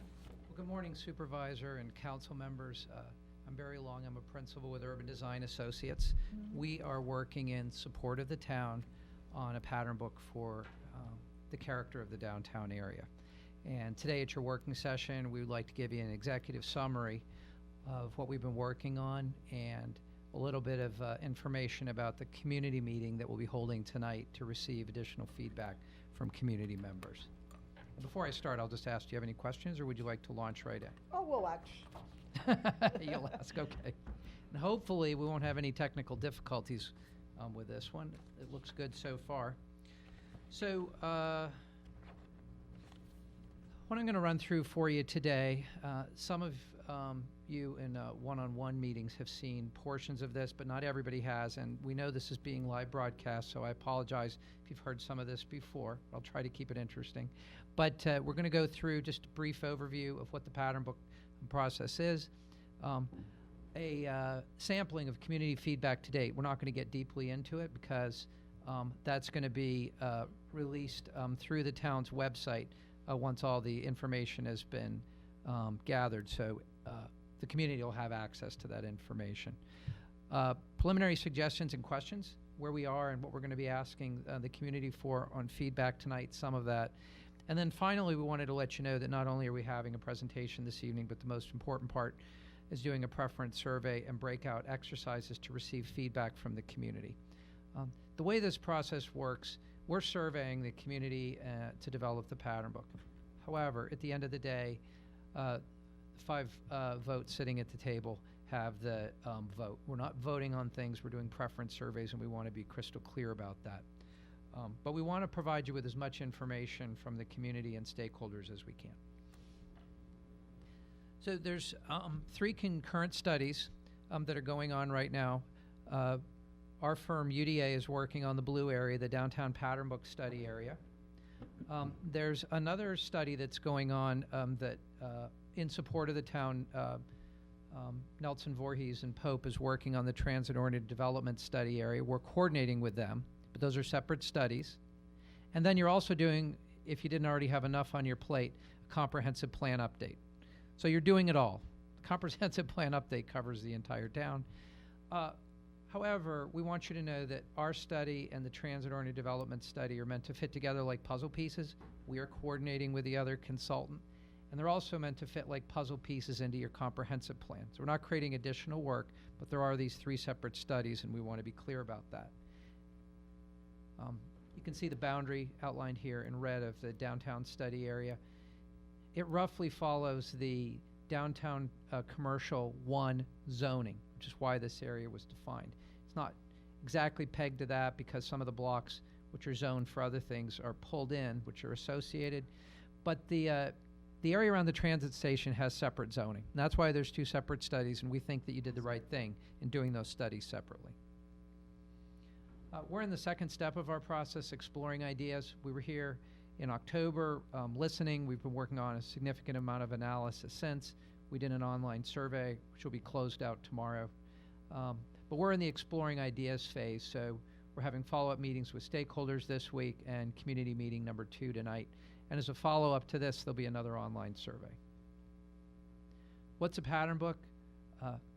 good morning Supervisor and council members. I'm Barry Long. I'm a principal with Urban Design Associates. We are working in support of the town on a pattern book for the character of the downtown area. And today at your working session, we would like to give you an executive summary of what we've been working on and a little bit of information about the community meeting that we'll be holding tonight to receive additional feedback from community members. Before I start, I'll just ask, do you have any questions, or would you like to launch right in? Oh, we'll watch. You'll ask, okay. And hopefully, we won't have any technical difficulties with this one. It looks good so far. So, what I'm going to run through for you today, some of you in one-on-one meetings have seen portions of this, but not everybody has, and we know this is being live broadcast, so I apologize if you've heard some of this before. I'll try to keep it interesting. But we're going to go through just a brief overview of what the pattern book process is, a sampling of community feedback to date. We're not going to get deeply into it because that's going to be released through the town's website once all the information has been gathered, so the community will have access to that information. Preliminary suggestions and questions, where we are and what we're going to be asking the community for on feedback tonight, some of that. And then finally, we wanted to let you know that not only are we having a presentation this evening, but the most important part is doing a preference survey and breakout exercises to receive feedback from the community. The way this process works, we're surveying the community to develop the pattern book. However, at the end of the day, 5 votes sitting at the table have the vote. We're not voting on things, we're doing preference surveys, and we want to be crystal clear about that. But we want to provide you with as much information from the community and stakeholders as we can. So there's 3 concurrent studies that are going on right now. Our firm, UDA, is working on the blue area, the downtown pattern book study area. There's another study that's going on that in support of the town, Nelson Voorhees and Pope is working on the transit-oriented development study area. We're coordinating with them, but those are separate studies. And then you're also doing, if you didn't already have enough on your plate, a comprehensive plan update. So you're doing it all. The comprehensive plan update covers the entire town. However, we want you to know that our study and the transit-oriented development study are meant to fit together like puzzle pieces. We are coordinating with the other consultant, and they're also meant to fit like puzzle pieces into your comprehensive plan. So we're not creating additional work, but there are these 3 separate studies, and we want to be clear about that. You can see the boundary outlined here in red of the downtown study area. It roughly follows the downtown commercial 1 zoning, which is why this area was defined. It's not exactly pegged to that because some of the blocks which are zoned for other things are pulled in, which are associated. But the area around the transit station has separate zoning. And that's why there's 2 separate studies, and we think that you did the right thing in doing those studies separately. We're in the second step of our process, exploring ideas. We were here in October listening. We've been working on a significant amount of analysis since. We did an online survey, which will be closed out tomorrow. But we're in the exploring ideas phase, so we're having follow-up meetings with stakeholders this week and community meeting number 2 tonight. And as a follow-up to this, there'll be another online survey. What's a pattern book?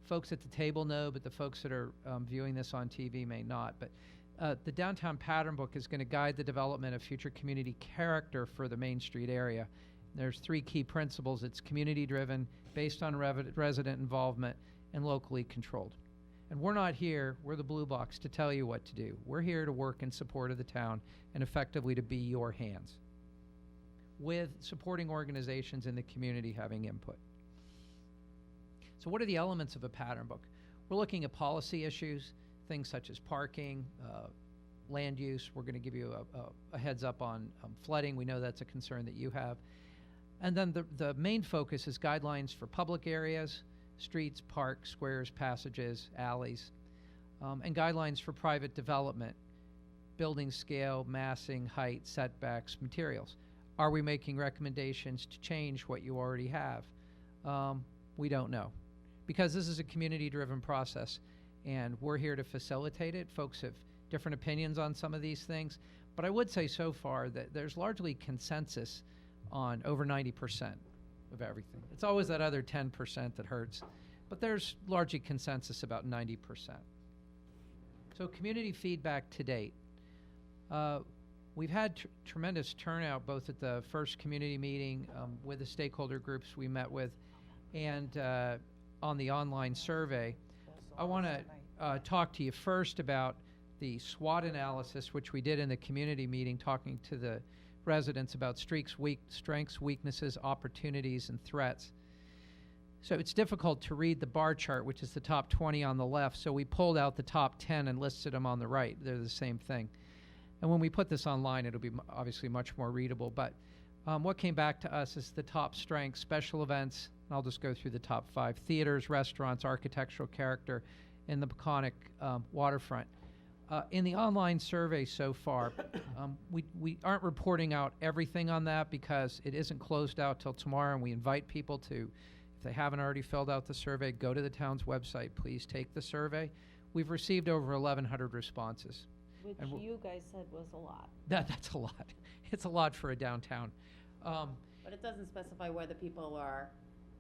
Folks at the table know, but the folks that are viewing this on TV may not. But the Downtown Pattern Book is going to guide the development of future community character for the Main Street area. There's 3 key principles. It's community-driven, based on resident involvement, and locally controlled. And we're not here, we're the blue box, to tell you what to do. We're here to work in support of the town and effectively to be your hands, with supporting organizations in the community having input. So what are the elements of a pattern book? We're looking at policy issues, things such as parking, land use. We're going to give you a heads up on flooding. We know that's a concern that you have. And then the main focus is guidelines for public areas, streets, parks, squares, passages, alleys, and guidelines for private development, building scale, massing, height, setbacks, materials. Are we making recommendations to change what you already have? We don't know, because this is a community-driven process, and we're here to facilitate it. Folks have different opinions on some of these things, but I would say so far that there's largely consensus on over 90% of everything. It's always that other 10% that hurts, but there's largely consensus about 90%. So community feedback to date. We've had tremendous turnout both at the first community meeting with the stakeholder groups we met with and on the online survey. I want to talk to you first about the SWOT analysis, which we did in the community meeting, talking to the residents about strengths, weaknesses, opportunities, and threats. So it's difficult to read the bar chart, which is the top 20 on the left, so we pulled out the top 10 and listed them on the right. They're the same thing. And when we put this online, it'll be obviously much more readable, but what came back to us is the top strengths, special events, and I'll just go through the top 5, theaters, restaurants, architectural character, and the Peconic waterfront. In the online survey so far, we aren't reporting out everything on that because it isn't closed out till tomorrow, and we invite people to, if they haven't already filled out the survey, go to the town's website, please take the survey. We've received over 1,100 responses. Which And you guys said was a lot. That's a lot. It's a lot for a downtown. But it doesn't specify where the people are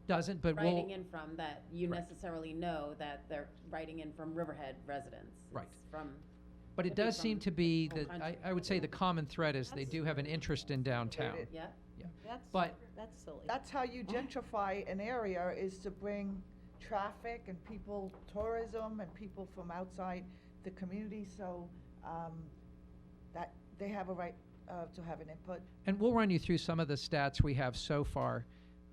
Doesn't, but writing we'll, in from, that you Right. necessarily know that they're writing in from Riverhead residents. Right. It's from, but it could be does seem from to be the whole that, country. I would say the common thread is they do have an interest in downtown. yeah, But- That's silly. That's how you gentrify an area, is to bring traffic and people, tourism and people from outside the community, so, that they have a right, to have an input. And we'll run you through some of the stats we have so far.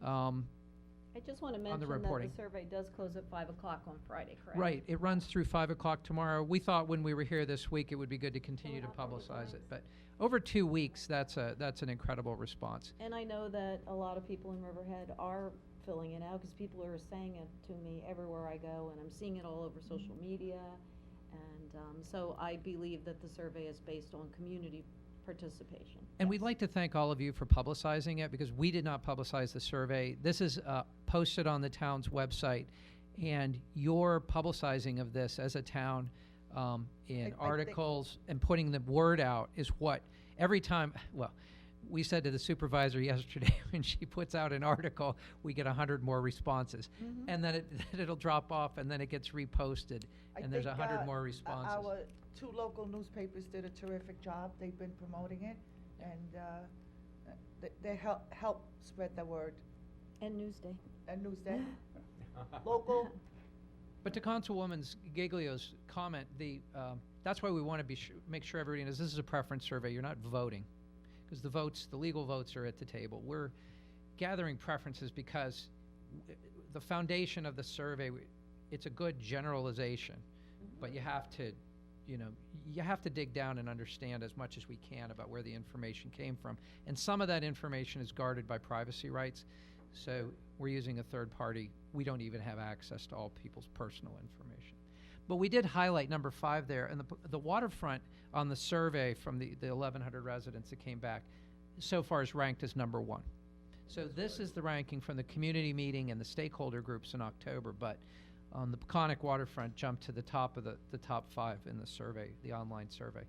I just want to on the mention that reporting. the survey does close at 5 o'clock on Friday, correct? Right, it runs through 5 o'clock tomorrow. We thought when we were here this week, it would be good to continue to publicize it, but over 2 weeks, that's an incredible response. And I know that a lot of people in Riverhead are filling it out, because people are saying it to me everywhere I go, and I'm seeing it all over social media. And so I believe that the survey is based on community participation. And we'd like to thank all of you for publicizing it, because we did not publicize the survey. This is posted on the town's website, and your publicizing of this as a town in think- articles and putting the word out is what, every time, well, we said to the supervisor yesterday, when she puts out an article, we get 100 more responses. Mhm. And then it'll drop off, and then it gets reposted, I and there's think, 100 more responses. Our 2 local newspapers did a terrific job. They've been promoting it, and they help spread the word. And Newsday. And Newsday, local, But to Councilwoman Giglio's comment, that's why we want to make sure everybody knows this is a preference survey. You're not voting, because the legal votes are at the table. We're gathering preferences because the foundation of the survey, it's a good generalization, but you have to dig down and understand as much as we can about where the information came from. And some of that information is guarded by privacy rights, so we're using a third party. We don't even have access to all people's personal information. But we did highlight number 5 there, and the waterfront on the survey from the 1,100 residents that came back so far is ranked as number 1. So this is the ranking from the community meeting and the stakeholder groups in October, but the Peconic waterfront jumped to the top of the top 5 in the survey, the online survey.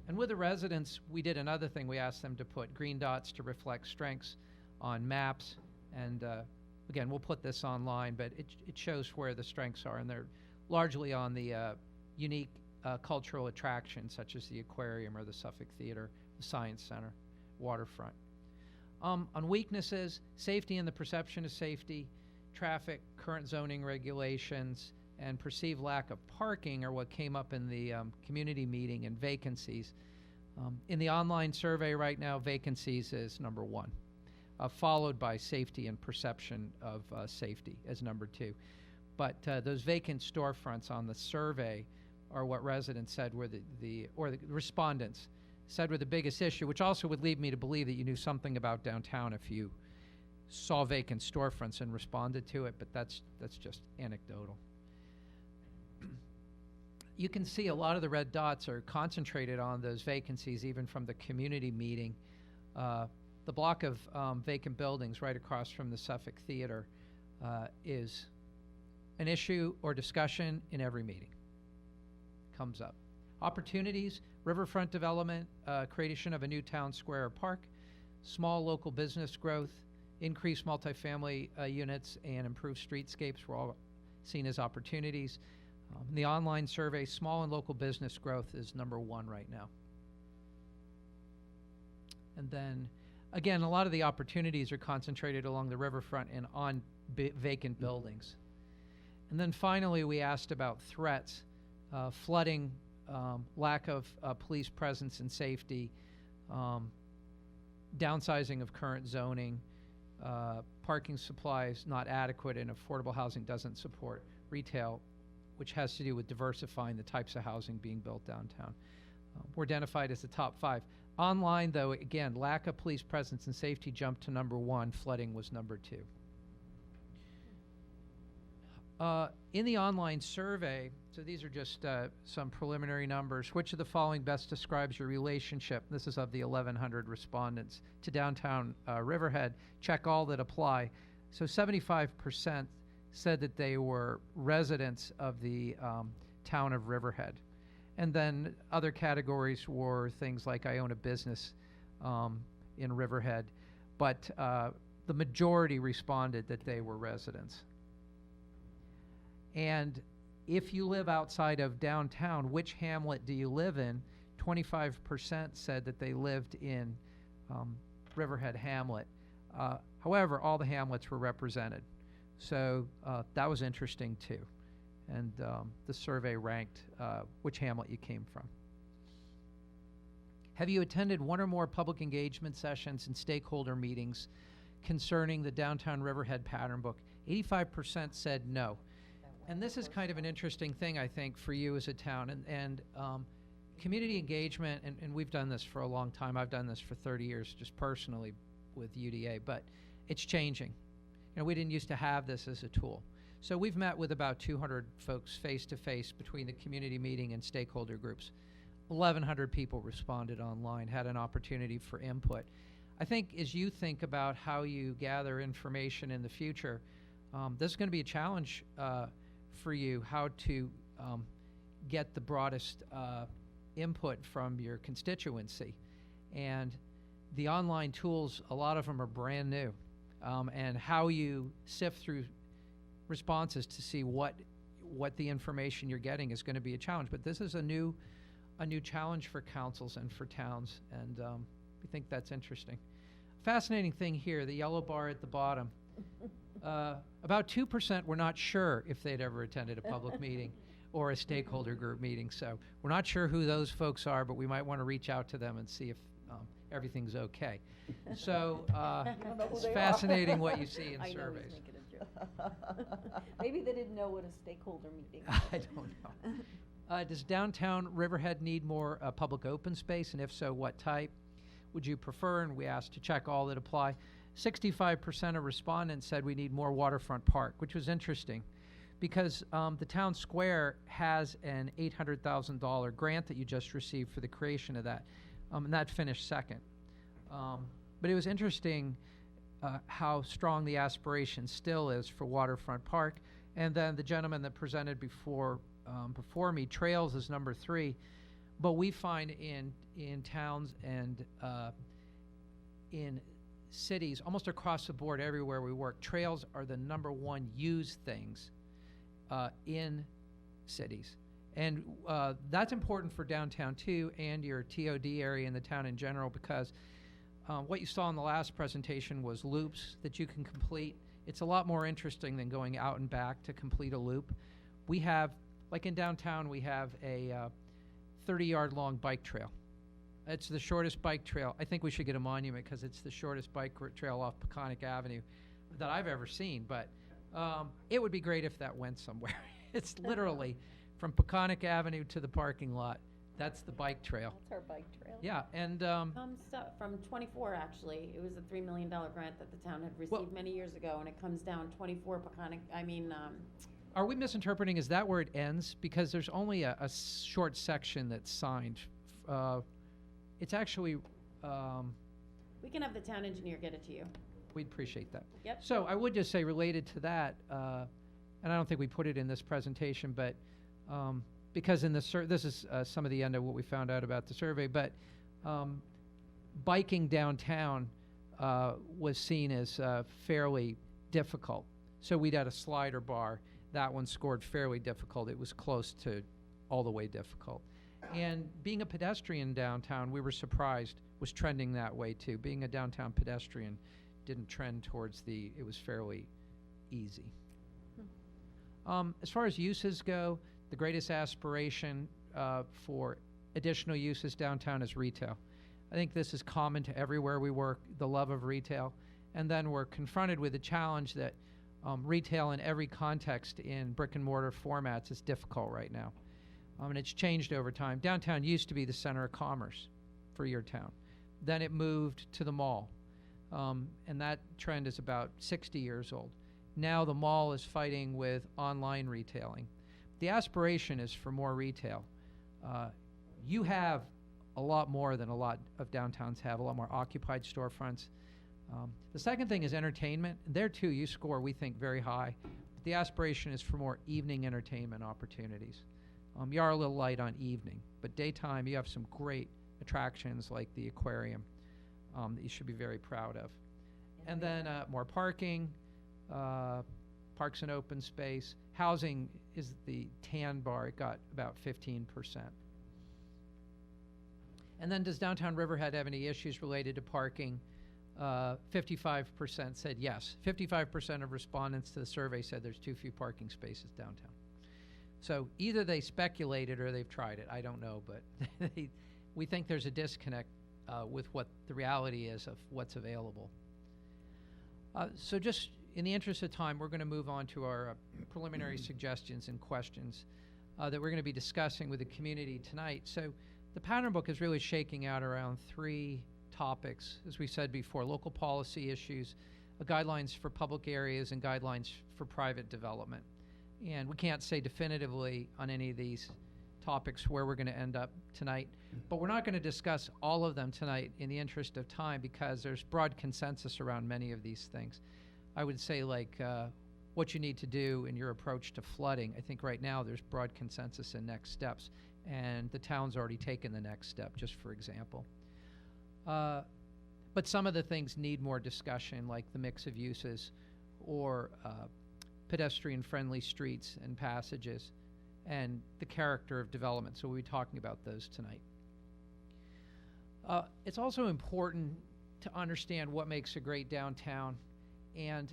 And with the residents, we did another thing. We asked them to put green dots to reflect strengths on maps, and again, we'll put this online, but it shows where the strengths are, and they're largely on the unique cultural attractions such as the aquarium or the Suffolk Theater, the Science Center, waterfront. On weaknesses, safety and the perception of safety, traffic, current zoning regulations, and perceived lack of parking are what came up in the community meeting, and vacancies. In the online survey right now, vacancies is number 1, followed by safety and perception of safety as number 2. But those vacant storefronts on the survey are what residents said were the respondents said were the biggest issue, which also would lead me to believe that you knew something about downtown if you saw vacant storefronts and responded to it, but that's just anecdotal. You can see a lot of the red dots are concentrated on those vacancies, even from the community meeting. The block of vacant buildings right across from the Suffolk Theater is an issue or discussion in every meeting. Comes up. Opportunities, riverfront development, creation of a new town square or park, small local business growth, increased multifamily units, and improved streetscapes were all seen as opportunities. In the online survey, small and local business growth is #1 right now. And then, again, a lot of the opportunities are concentrated along the riverfront and on vacant buildings. And then finally, we asked about threats, flooding, lack of police presence and safety, downsizing of current zoning, parking supplies not adequate, and affordable housing doesn't support retail, which has to do with diversifying the types of housing being built downtown. Were identified as the top 5. Online, though, again, lack of police presence and safety jumped to #1, flooding was #2. In the online survey, so these are just some preliminary numbers, which of the following best describes your relationship, this is of the 1,100 respondents, to downtown Riverhead? Check all that apply. So 75% said that they were residents of the town of Riverhead. And then other categories were things like I own a business in Riverhead, but the majority responded that they were residents. And if you live outside of downtown, which hamlet do you live in? 25% said that they lived in Riverhead Hamlet. However, all the hamlets were represented. So that was interesting too. And the survey ranked which hamlet you came from. Have you attended one or more public engagement sessions and stakeholder meetings concerning the Downtown Riverhead Pattern Book? 85% said no. And this is kind of an interesting thing, I think, for you as a town. And community engagement, and we've done this for a long time. I've done this for 30 years just personally with UDA, but it's changing. You know, we didn't used to have this as a tool. So we've met with about 200 folks face-to-face between the community meeting and stakeholder groups. 1,100 people responded online, had an opportunity for input. I think as you think about how you gather information in the future, this is going to be a challenge for you, how to get the broadest input from your constituency. And the online tools, a lot of them are brand new. And how you sift through responses to see what the information you're getting is going to be a challenge. But this is a new challenge for councils and for towns, and we think that's interesting. Fascinating thing here, the yellow bar at the bottom. About 2% were not sure if they'd ever attended a public meeting or a stakeholder group meeting. So we're not sure who those folks are, but we might want to reach out to them and see if everything's okay. So it's fascinating what you see in I know surveys. he's making a joke. Maybe they didn't know what a stakeholder meeting was. I don't know. Does downtown Riverhead need more public open space, and if so, what type would you prefer? And we asked to check all that apply. 65% of respondents said we need more waterfront park, which was interesting because the town square has an $800,000 grant that you just received for the creation of that, and that finished second. But it was interesting how strong the aspiration still is for waterfront park. And then the gentleman that presented before me, trails is #3, but we find in towns and in cities, almost across the board, everywhere we work, trails are the #1 used things in cities. And that's important for downtown too, and your TOD area in the town in general, because what you saw in the last presentation was loops that you can complete. It's a lot more interesting than going out and back to complete a loop. We have, like in downtown, we have a 30-yard long bike trail. It's the shortest bike trail. I think we should get a monument because it's the shortest bike trail off Peconic Avenue that I've ever seen. But It would be great if that went somewhere. It's literally from Peconic Avenue to the parking lot. That's the bike trail. That's our bike trail. Yeah, and, Comes from 24, actually. It was a $3 million grant that the town had Well- received many years ago, and it comes down 24 Peconic, are we misinterpreting? Is that where it ends? Because there's only a short section that's signed. It's actually, we can have the town engineer get it to you. we'd appreciate that. Yep. So I would just say related to that, and I don't think we put it in this presentation, but because in the this is some of the end of what we found out about the survey, but biking downtown was seen as fairly difficult. So we'd had a slider bar. That one scored fairly difficult. It was close to all the way difficult. And being a pedestrian downtown, we were surprised, was trending that way too. Being a downtown pedestrian didn't trend towards it was fairly easy. As far as uses go, the greatest aspiration for additional uses downtown is retail. I think this is common to everywhere we work, the love of retail. And then we're confronted with the challenge that retail in every context in brick and mortar formats is difficult right now. And it's changed over time. Downtown used to be the center of commerce for your town. Then it moved to the mall. And that trend is about 60 years old. Now the mall is fighting with online retailing. The aspiration is for more retail. You have a lot more than a lot of downtowns have, a lot more occupied storefronts. The second thing is entertainment. There too, you score, we think, very high. But the aspiration is for more evening entertainment opportunities. You are a little light on evening, but daytime you have some great attractions like the aquarium that you should be very proud of. And then more parking, parks and open space. Housing is the tan bar. It got about 15%. And then does downtown Riverhead have any issues related to parking? 55% said yes. 55% of respondents to the survey said there's too few parking spaces downtown. So either they speculated or they've tried it. I don't know, but we think there's a disconnect with what the reality is of what's available. So just in the interest of time, we're going to move on to our preliminary suggestions and questions that we're going to be discussing with the community tonight. So the pattern book is really shaking out around 3 topics, as we said before: local policy issues, guidelines for public areas, and guidelines for private development. And we can't say definitively on any of these topics where we're going to end up tonight, but we're not going to discuss all of them tonight in the interest of time because there's broad consensus around many of these things. I would say like what you need to do in your approach to flooding. I think right now there's broad consensus in next steps, and the town's already taken the next step, just for example. But some of the things need more discussion, like the mix of uses or pedestrian-friendly streets and passages and the character of development. So we'll be talking about those tonight. It's also important to understand what makes a great downtown, and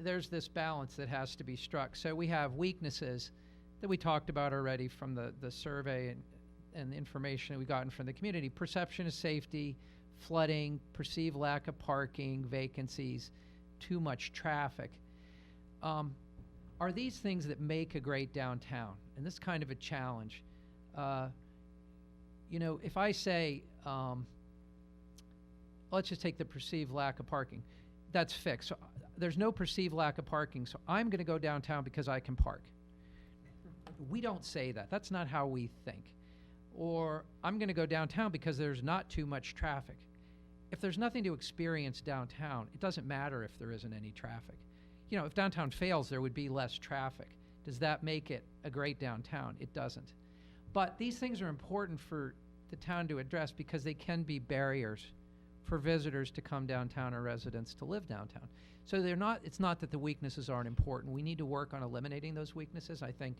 there's this balance that has to be struck. So we have weaknesses that we talked about already from the survey and the information that we gotten from the community: perception of safety, flooding, perceived lack of parking, vacancies, too much traffic. Are these things that make a great downtown? And this is kind of a challenge. You know, if I say, let's just take the perceived lack of parking, that's fixed. So there's no perceived lack of parking, so I'm going to go downtown because I can park. We don't say that. That's not how we think. Or I'm going to go downtown because there's not too much traffic. If there's nothing to experience downtown, it doesn't matter if there isn't any traffic. You know, if downtown fails, there would be less traffic. Does that make it a great downtown? It doesn't. But these things are important for the town to address because they can be barriers for visitors to come downtown or residents to live downtown. So it's not that the weaknesses aren't important. We need to work on eliminating those weaknesses. I think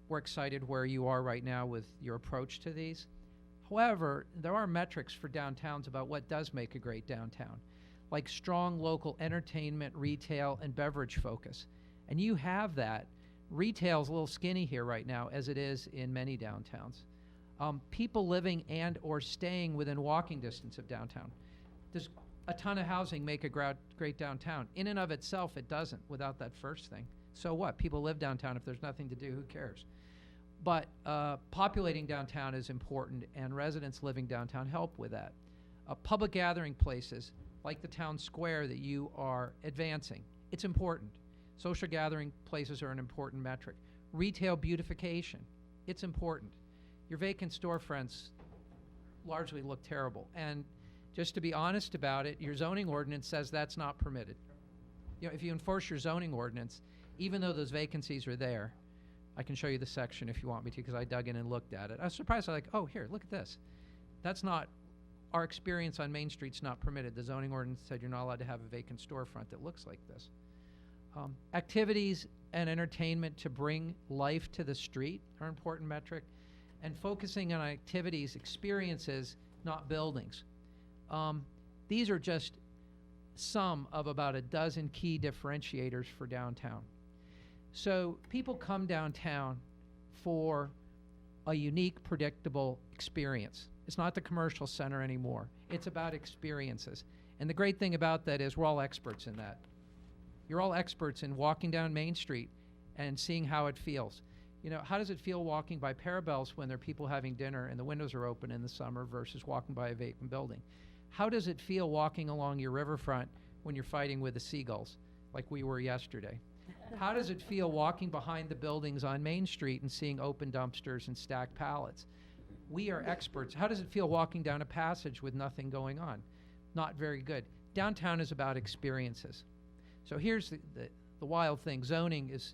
we're excited where you are right now with your approach to these. However, there are metrics for downtowns about what does make a great downtown, like strong local entertainment, retail, and beverage focus. And you have that. Retail's a little skinny here right now, as it is in many downtowns. People living and or staying within walking distance of downtown. There's a ton of housing make a great downtown? In and of itself, it doesn't without that first thing. So what? People live downtown. If there's nothing to do, who cares? But populating downtown is important, and residents living downtown help with that. Public gathering places, like the town square that you are advancing, it's important. Social gathering places are an important metric. Retail beautification, it's important. Your vacant storefronts largely look terrible. And just to be honest about it, your zoning ordinance says that's not permitted. You know, if you enforce your zoning ordinance, even though those vacancies are there, I can show you the section if you want me to, because I dug in and looked at it. I was surprised, I'm like, oh, here, look at this. That's not, our experience on Main Street's not permitted. The zoning ordinance said you're not allowed to have a vacant storefront that looks like this. Activities and entertainment to bring life to the street are an important metric, and focusing on activities, experiences, not buildings. These are just some of about a dozen key differentiators for downtown. So people come downtown for a unique, predictable experience. It's not the commercial center anymore. It's about experiences. And the great thing about that is we're all experts in that. You're all experts in walking down Main Street and seeing how it feels. You know, how does it feel walking by Parabell's when there are people having dinner and the windows are open in the summer versus walking by a vacant building? How does it feel walking along your riverfront when you're fighting with the seagulls, like we were yesterday? How does it feel walking behind the buildings on Main Street and seeing open dumpsters and stacked pallets? We are experts. How does it feel walking down a passage with nothing going on? Not very good. Downtown is about experiences. So here's the wild thing. Zoning is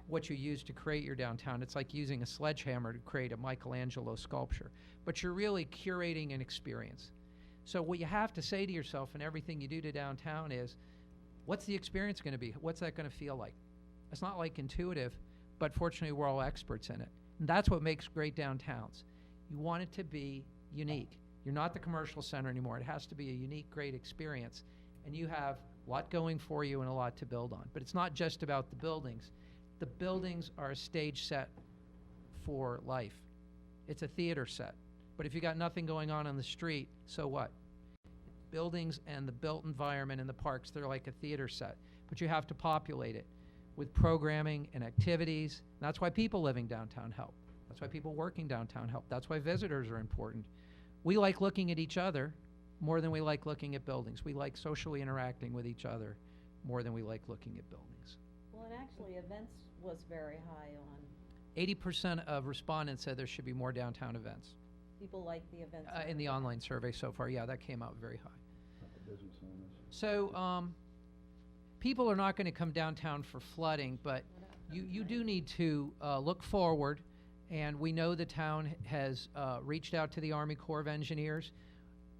what you use to create your downtown. It's like using a sledgehammer to create a Michelangelo sculpture. But you're really curating an experience. So what you have to say to yourself in everything you do to downtown is, what's the experience going to be? What's that going to feel like? It's not like intuitive, but fortunately we're all experts in it. And that's what makes great downtowns. You want it to be unique. You're not the commercial center anymore. It has to be a unique, great experience. And you have a lot going for you and a lot to build on. But it's not just about the buildings. The buildings are a stage set for life. It's a theater set. But if you got nothing going on the street, so what? Buildings and the built environment and the parks, they're like a theater set. But you have to populate it with programming and activities. That's why people living downtown help. That's why people working downtown help. That's why visitors are important. We like looking at each other more than we like looking at buildings. We like socially interacting with each other more than we like looking at buildings. Well, and actually, events was very high on, 80% of respondents said there should be more downtown events. people like the events. In the online survey so far, yeah, that came out very high. So, people are not gonna come downtown for flooding, but you do need to look forward, and we know the town has reached out to the Army Corps of Engineers.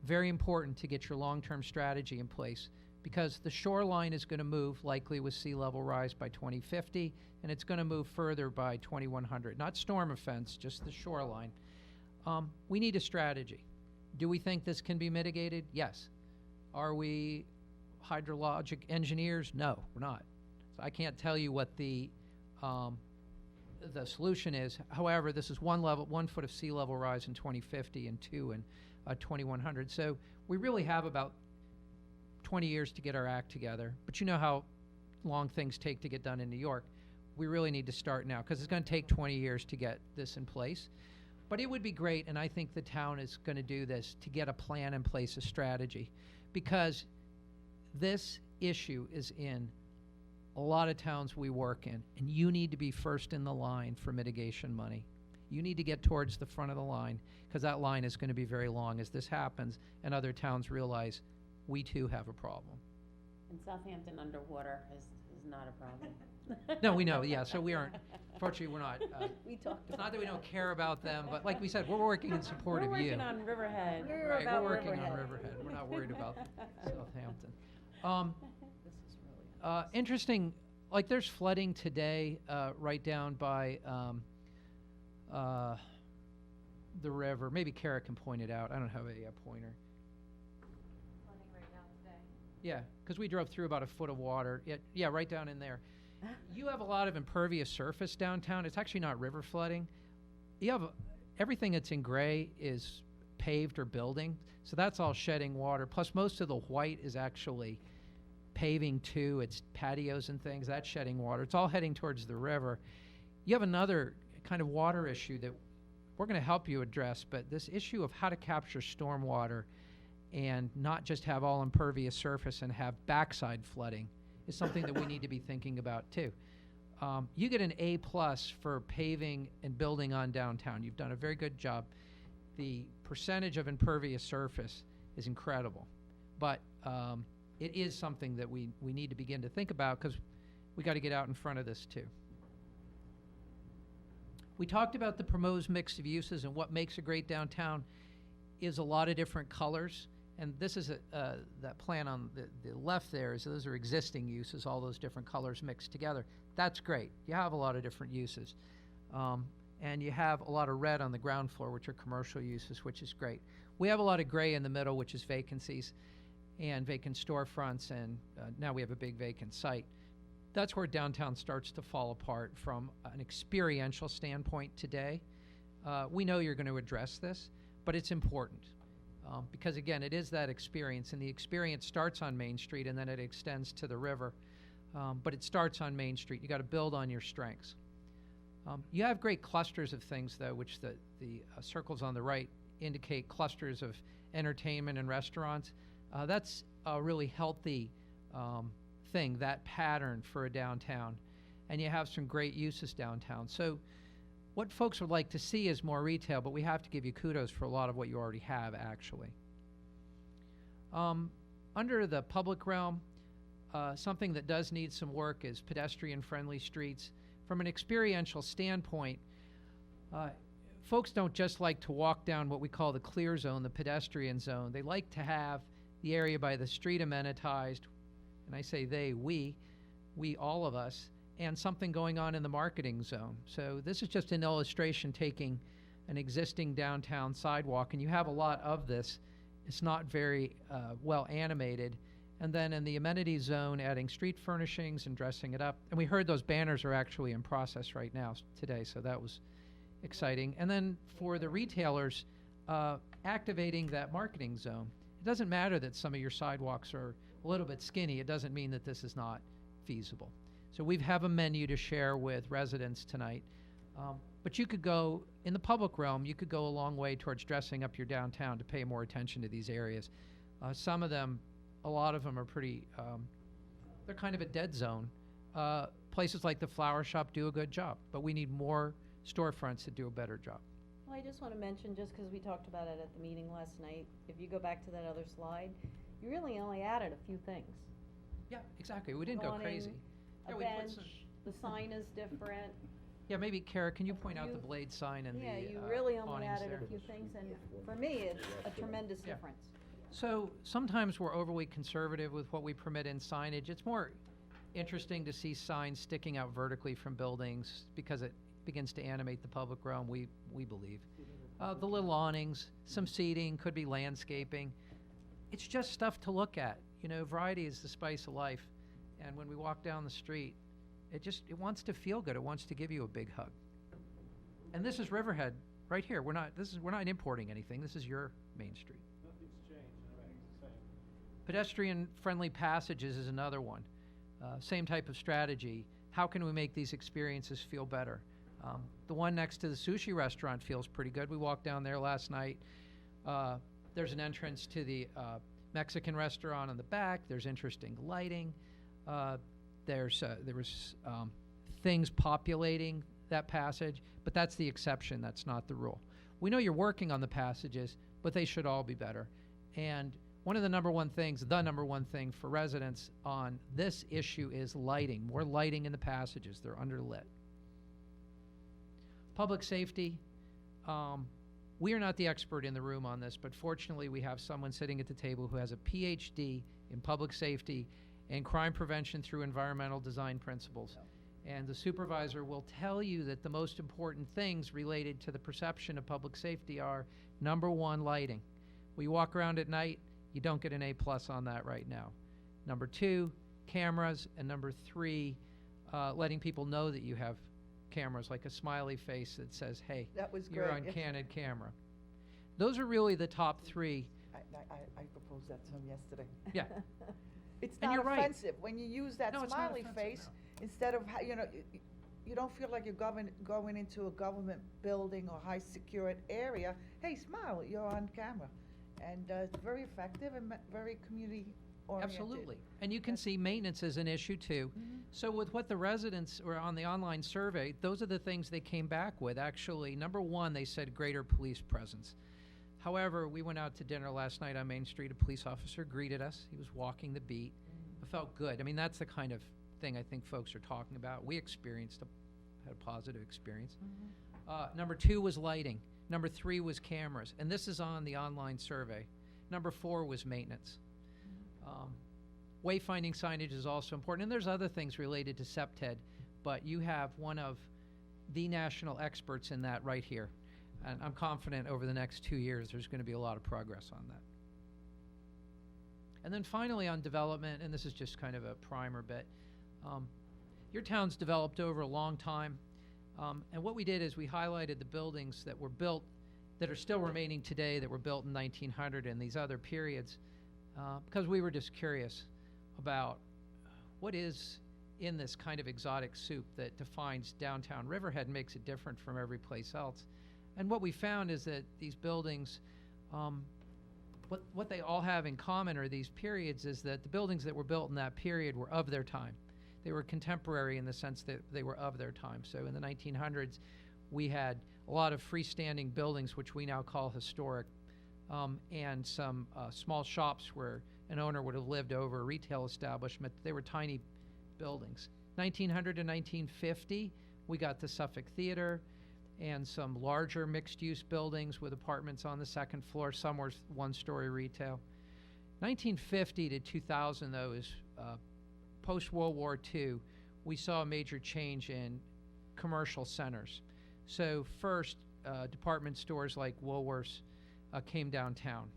Very important to get your long-term strategy in place, because the shoreline is gonna move likely with sea level rise by 2050, and it's gonna move further by 2100. Not storm events, just the shoreline. We need a strategy. Do we think this can be mitigated? Yes. Are we hydrologic engineers? No, we're not. So I can't tell you what the solution is. However, this is 1 foot of sea level rise in 2050 and 2 in 2100. So we really have about 20 years to get our act together. But you know how long things take to get done in New York. We really need to start now, because it's going to take 20 years to get this in place. But it would be great, and I think the town is going to do this, to get a plan in place, a strategy, because this issue is in a lot of towns we work in, and you need to be first in the line for mitigation money. You need to get towards the front of the line, because that line is going to be very long as this happens, and other towns realize we too have a problem. And Southampton underwater is not a problem. No, we know, yeah, so we aren't, fortunately, we're not. We talked It's about not that we don't care about them, but like we said, we're working in support We're of you. working on Riverhead. Right, we're working on Riverhead. We're not worried about Southampton. This is really. Interesting, like there's flooding today, right down by, the river. Maybe Kara can point it out. I don't have a pointer. Flooding right now today. Yeah, because we drove through about a foot of water. Yeah, right down in there. You have a lot of impervious surface downtown. It's actually not river flooding. You have everything that's in gray is paved or building. So that's all shedding water. Plus, most of the white is actually paving too. It's patios and things. That's shedding water. It's all heading towards the river. You have another kind of water issue that we're going to help you address, but this issue of how to capture stormwater and not just have all impervious surface and have backside flooding is something that we need to be thinking about too. You get an A+ for paving and building on downtown. You've done a very good job. The percentage of impervious surface is incredible, but it is something that we need to begin to think about because we got to get out in front of this too. We talked about the proposed mix of uses, and what makes a great downtown is a lot of different colors. And this is that plan on the left there, is those are existing uses, all those different colors mixed together. That's great. You have a lot of different uses. And you have a lot of red on the ground floor, which are commercial uses, which is great. We have a lot of gray in the middle, which is vacancies and vacant storefronts, and now we have a big vacant site. That's where downtown starts to fall apart from an experiential standpoint today. We know you're going to address this, but it's important. Because again, it is that experience, and the experience starts on Main Street and then it extends to the river. But it starts on Main Street. You got to build on your strengths. You have great clusters of things, though, which the circles on the right indicate clusters of entertainment and restaurants. That's a really healthy thing, that pattern for a downtown. And you have some great uses downtown. So what folks would like to see is more retail, but we have to give you kudos for a lot of what you already have, actually. Under the public realm, something that does need some work is pedestrian-friendly streets. From an experiential standpoint, folks don't just like to walk down what we call the clear zone, the pedestrian zone. They like to have the area by the street amenitized, and I say they, we, all of us, and something going on in the marketing zone. So this is just an illustration taking an existing downtown sidewalk, and you have a lot of this. It's not very well animated. And then in the amenity zone, adding street furnishings and dressing it up. And we heard those banners are actually in process right now today, so that was exciting. And then for the retailers, activating that marketing zone. It doesn't matter that some of your sidewalks are a little bit skinny. It doesn't mean that this is not feasible. So we have a menu to share with residents tonight. But you could go, in the public realm, you could go a long way towards dressing up your downtown to pay more attention to these areas. Some of them, a lot of them are pretty, they're kind of a dead zone. Places like the Flower Shop do a good job, but we need more storefronts that do a better job. Well, I just want to mention, just because we talked about it at the meeting last night, if you go back to that other slide, you really only added a few things. Yeah, exactly. We didn't go crazy. A Yeah, we put bench, some- the sign is different. Yeah, maybe Kara, can you point out the You- blade sign and Yeah, the you really only awnings added there? a few things, and for me, it's a tremendous Yeah. difference. So sometimes we're overly conservative with what we permit in signage. It's more interesting to see signs sticking out vertically from buildings because it begins to animate the public realm, we believe. The little awnings, some seating, could be landscaping. It's just stuff to look at. You know, variety is the spice of life. And when we walk down the street, it wants to feel good. It wants to give you a big hug. And this is Riverhead, right here. We're not importing anything. This is your Main Street. Pedestrian-friendly passages is another one. Same type of strategy. How can we make these experiences feel better? The one next to the sushi restaurant feels pretty good. We walked down there last night. There's an entrance to the Mexican restaurant in the back. There's interesting lighting. There was things populating that passage, but that's the exception. That's not the rule. We know you're working on the passages, but they should all be better. And one of the number one thing for residents on this issue is lighting. More lighting in the passages. They're underlit. Public safety. We are not the expert in the room on this, but fortunately we have someone sitting at the table who has a PhD in public safety and crime prevention through environmental design principles. And the supervisor will tell you that the most important things related to the perception of public safety are, number one, lighting. When you walk around at night, you don't get an A+ on that right now. Number two, cameras. And number three, letting people know that you have cameras, like a smiley face that says, hey, That was you're great, on yes. candid camera. those are really the top three. I proposed that to him yesterday. Yeah. It's And not you're right. offensive, when you use that No, it's not smiley offensive, face, no. instead of, you don't feel like you're going into a government building or high-secured area, hey, smile, you're on camera. And, it's very effective and very community-oriented. Absolutely. And you can That's- see maintenance is an issue too. So with what the residents, or on the online survey, those are the things they came back with. Actually, number one, they said greater police presence. However, we went out to dinner last night on Main Street. A police officer greeted us. He was walking the beat. It felt good. I mean, that's the kind of thing I think folks are talking about. We had a positive experience. Number two was lighting. Number three was cameras. And this is on the online survey. Number four was maintenance. Wayfinding signage is also important. And there's other things related to SEPTED, but you have one of the national experts in that right here. And I'm confident over the next 2 years, there's going to be a lot of progress on that. And then finally on development, and this is just kind of a primer bit, your town's developed over a long time. And what we did is we highlighted the buildings that were built, that are still remaining today, that were built in 1900 and these other periods, because we were just curious about what is in this kind of exotic soup that defines downtown Riverhead and makes it different from every place else. And what we found is that these buildings, what they all have in common, or these periods, is that the buildings that were built in that period were of their time. They were contemporary in the sense that they were of their time. So in the 1900s, we had a lot of freestanding buildings, which we now call historic, and some small shops where an owner would have lived over a retail establishment. They were tiny buildings. 1900 to 1950, we got the Suffolk Theater and some larger mixed-use buildings with apartments on the second floor. Some were one-story retail. 1950 to 2000, though, is post-World War II, we saw a major change in commercial centers. So first, department stores like Woolworths came downtown.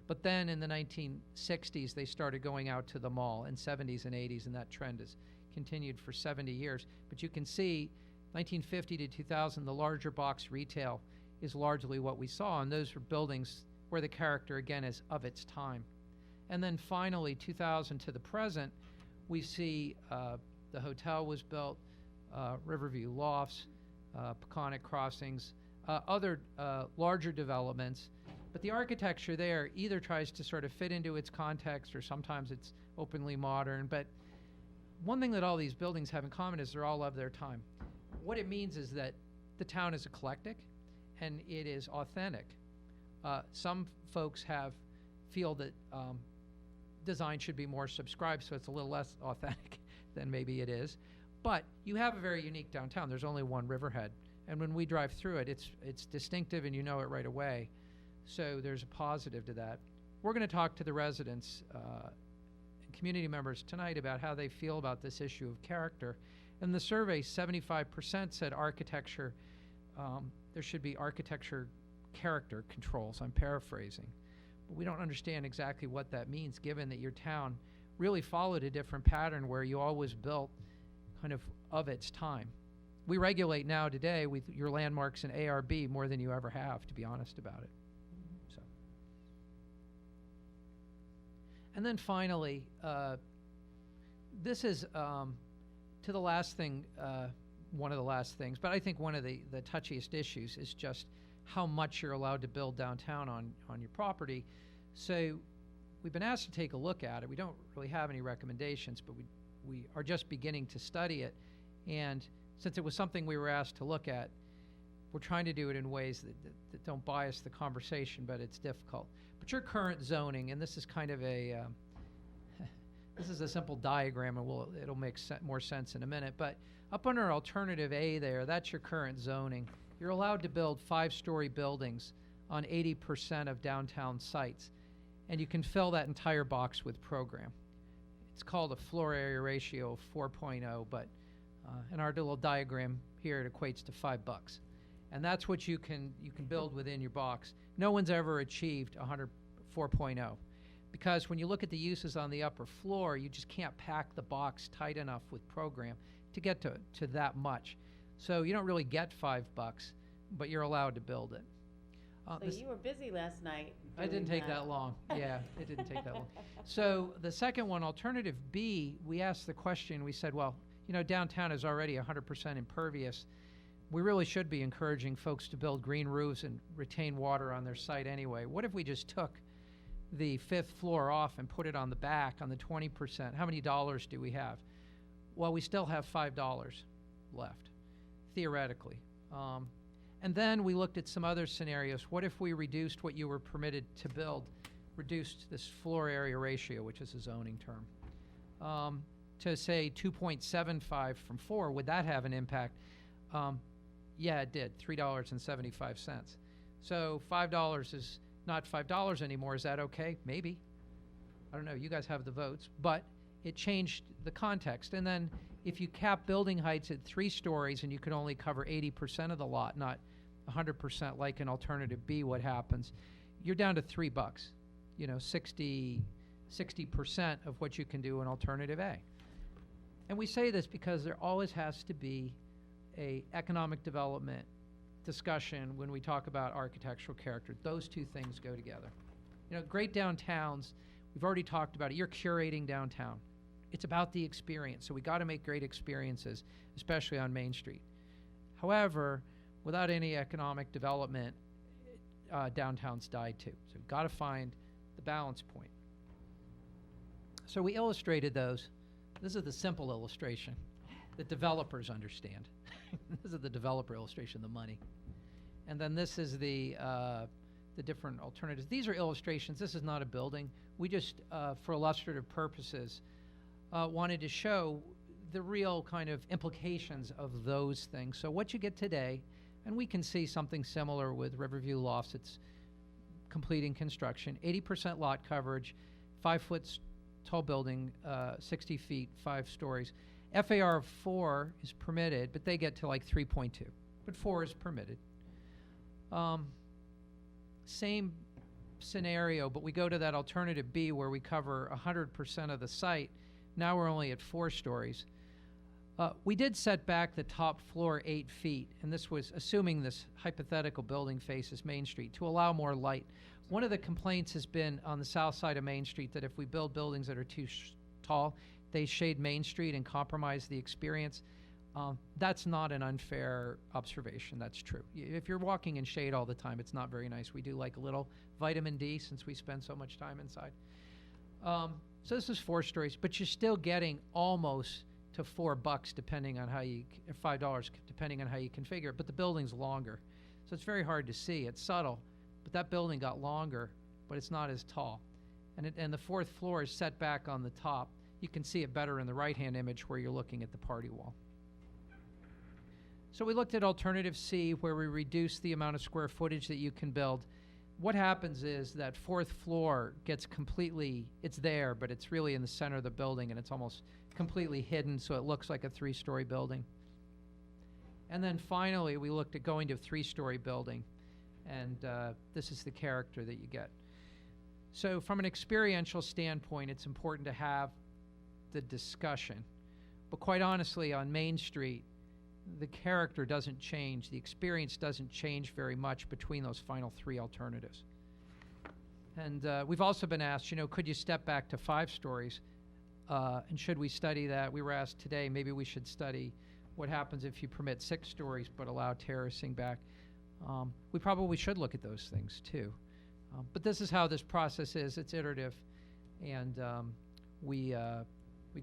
But then in the 1960s, they started going out to the mall, in 70s and 80s, and that trend has continued for 70 years. But you can see 1950 to 2000, the larger box retail is largely what we saw, and those are buildings where the character, again, is of its time. And then finally, 2000 to the present, we see the hotel was built, Riverview Lofts, Peconic Crossings, other larger developments. But the architecture there either tries to sort of fit into its context, or sometimes it's openly modern. But one thing that all these buildings have in common is they're all of their time. What it means is that the town is eclectic and it is authentic. Some folks feel that design should be more subscribed, so it's a little less authentic than maybe it is. But you have a very unique downtown. There's only one Riverhead. And when we drive through it, it's distinctive and you know it right away. So there's a positive to that. We're going to talk to the residents and community members tonight about how they feel about this issue of character. In the survey, 75% said architecture, there should be architecture character controls. I'm paraphrasing. But we don't understand exactly what that means, given that your town really followed a different pattern where you always built kind of its time. We regulate now today with your landmarks and ARB more than you ever have, to be honest about it. So. And then finally, this is to the last thing, one of the last things, but I think one of the touchiest issues is just how much you're allowed to build downtown on your property. So we've been asked to take a look at it. We don't really have any recommendations, but we are just beginning to study it. And since it was something we were asked to look at, we're trying to do it in ways that don't bias the conversation, but it's difficult. But your current zoning, and this is kind of a, this is a simple diagram, and it'll make more sense in a minute, but up under alternative A there, that's your current zoning. You're allowed to build 5-story buildings on 80% of downtown sites, and you can fill that entire box with program. It's called a floor area ratio of 4.0, but in our little diagram here, it equates to $5. And that's what you can build within your box. No one's ever achieved 4.0, because when you look at the uses on the upper floor, you just can't pack the box tight enough with program to get to that much. So you don't really get $5, but you're allowed to build it. So this- you were busy last night. I didn't doing take that long. Yeah, it didn't take that long. So the second one, alternative B, we asked the question, we said, well, you know, downtown is already 100% impervious. We really should be encouraging folks to build green roofs and retain water on their site anyway. What if we just took the 5th floor off and put it on the back on the 20%? How many dollars do we have? Well, we still have $5 left, theoretically. And then we looked at some other scenarios. What if we reduced what you were permitted to build, reduced this floor area ratio, which is a zoning term, to say 2.75 from 4? Would that have an impact? Yeah, it did, $3.75. So $5 is not $5 anymore. Is that okay? Maybe. I don't know. You guys have the votes. But it changed the context. And then if you cap building heights at 3 stories and you could only cover 80% of the lot, not 100% like an alternative B, what happens? You're down to $3. You know, 60% of what you can do in alternative A. And we say this because there always has to be a economic development discussion when we talk about architectural character. Those two things go together. You know, great downtowns, we've already talked about it. You're curating downtown. It's about the experience. So we got to make great experiences, especially on Main Street. However, without any economic development, downtowns die too. So we've got to find the balance point. So we illustrated those. This is the simple illustration that developers understand. This is the developer illustration, the money. And then this is the different alternatives. These are illustrations. This is not a building. We just, for illustrative purposes, wanted to show the real kind of implications of those things. So what you get today, and we can see something similar with Riverview Lofts. It's completing construction, 80% lot coverage, 5-foot tall building, 60 feet, 5 stories. FAR of 4 is permitted, but they get to like 3.2. But 4 is permitted. Same scenario, but we go to that alternative B where we cover 100% of the site. Now we're only at 4 stories. We did set back the top floor 8 feet, and this was assuming this hypothetical building faces Main Street to allow more light. One of the complaints has been on the south side of Main Street that if we build buildings that are too tall, they shade Main Street and compromise the experience. That's not an unfair observation. That's true. If you're walking in shade all the time, it's not very nice. We do like a little vitamin D since we spend so much time inside. So this is 4 stories, but you're still getting almost to $4 depending on how you, or $5 depending on how you configure it, but the building's longer. So it's very hard to see. It's subtle, but that building got longer, but it's not as tall. And the 4th floor is set back on the top. You can see it better in the right-hand image where you're looking at the party wall. So we looked at alternative C where we reduce the amount of square footage that you can build. What happens is that 4th floor gets completely, it's there, but it's really in the center of the building and it's almost completely hidden, so it looks like a 3-story building. And then finally, we looked at going to a 3-story building, and this is the character that you get. So from an experiential standpoint, it's important to have the discussion. But quite honestly, on Main Street, the character doesn't change. The experience doesn't change very much between those final 3 alternatives. And we've also been asked, you know, could you step back to 5 stories? And should we study that? We were asked today, maybe we should study what happens if you permit 6 stories but allow terracing back. We probably should look at those things too. But this is how this process is. It's iterative. And we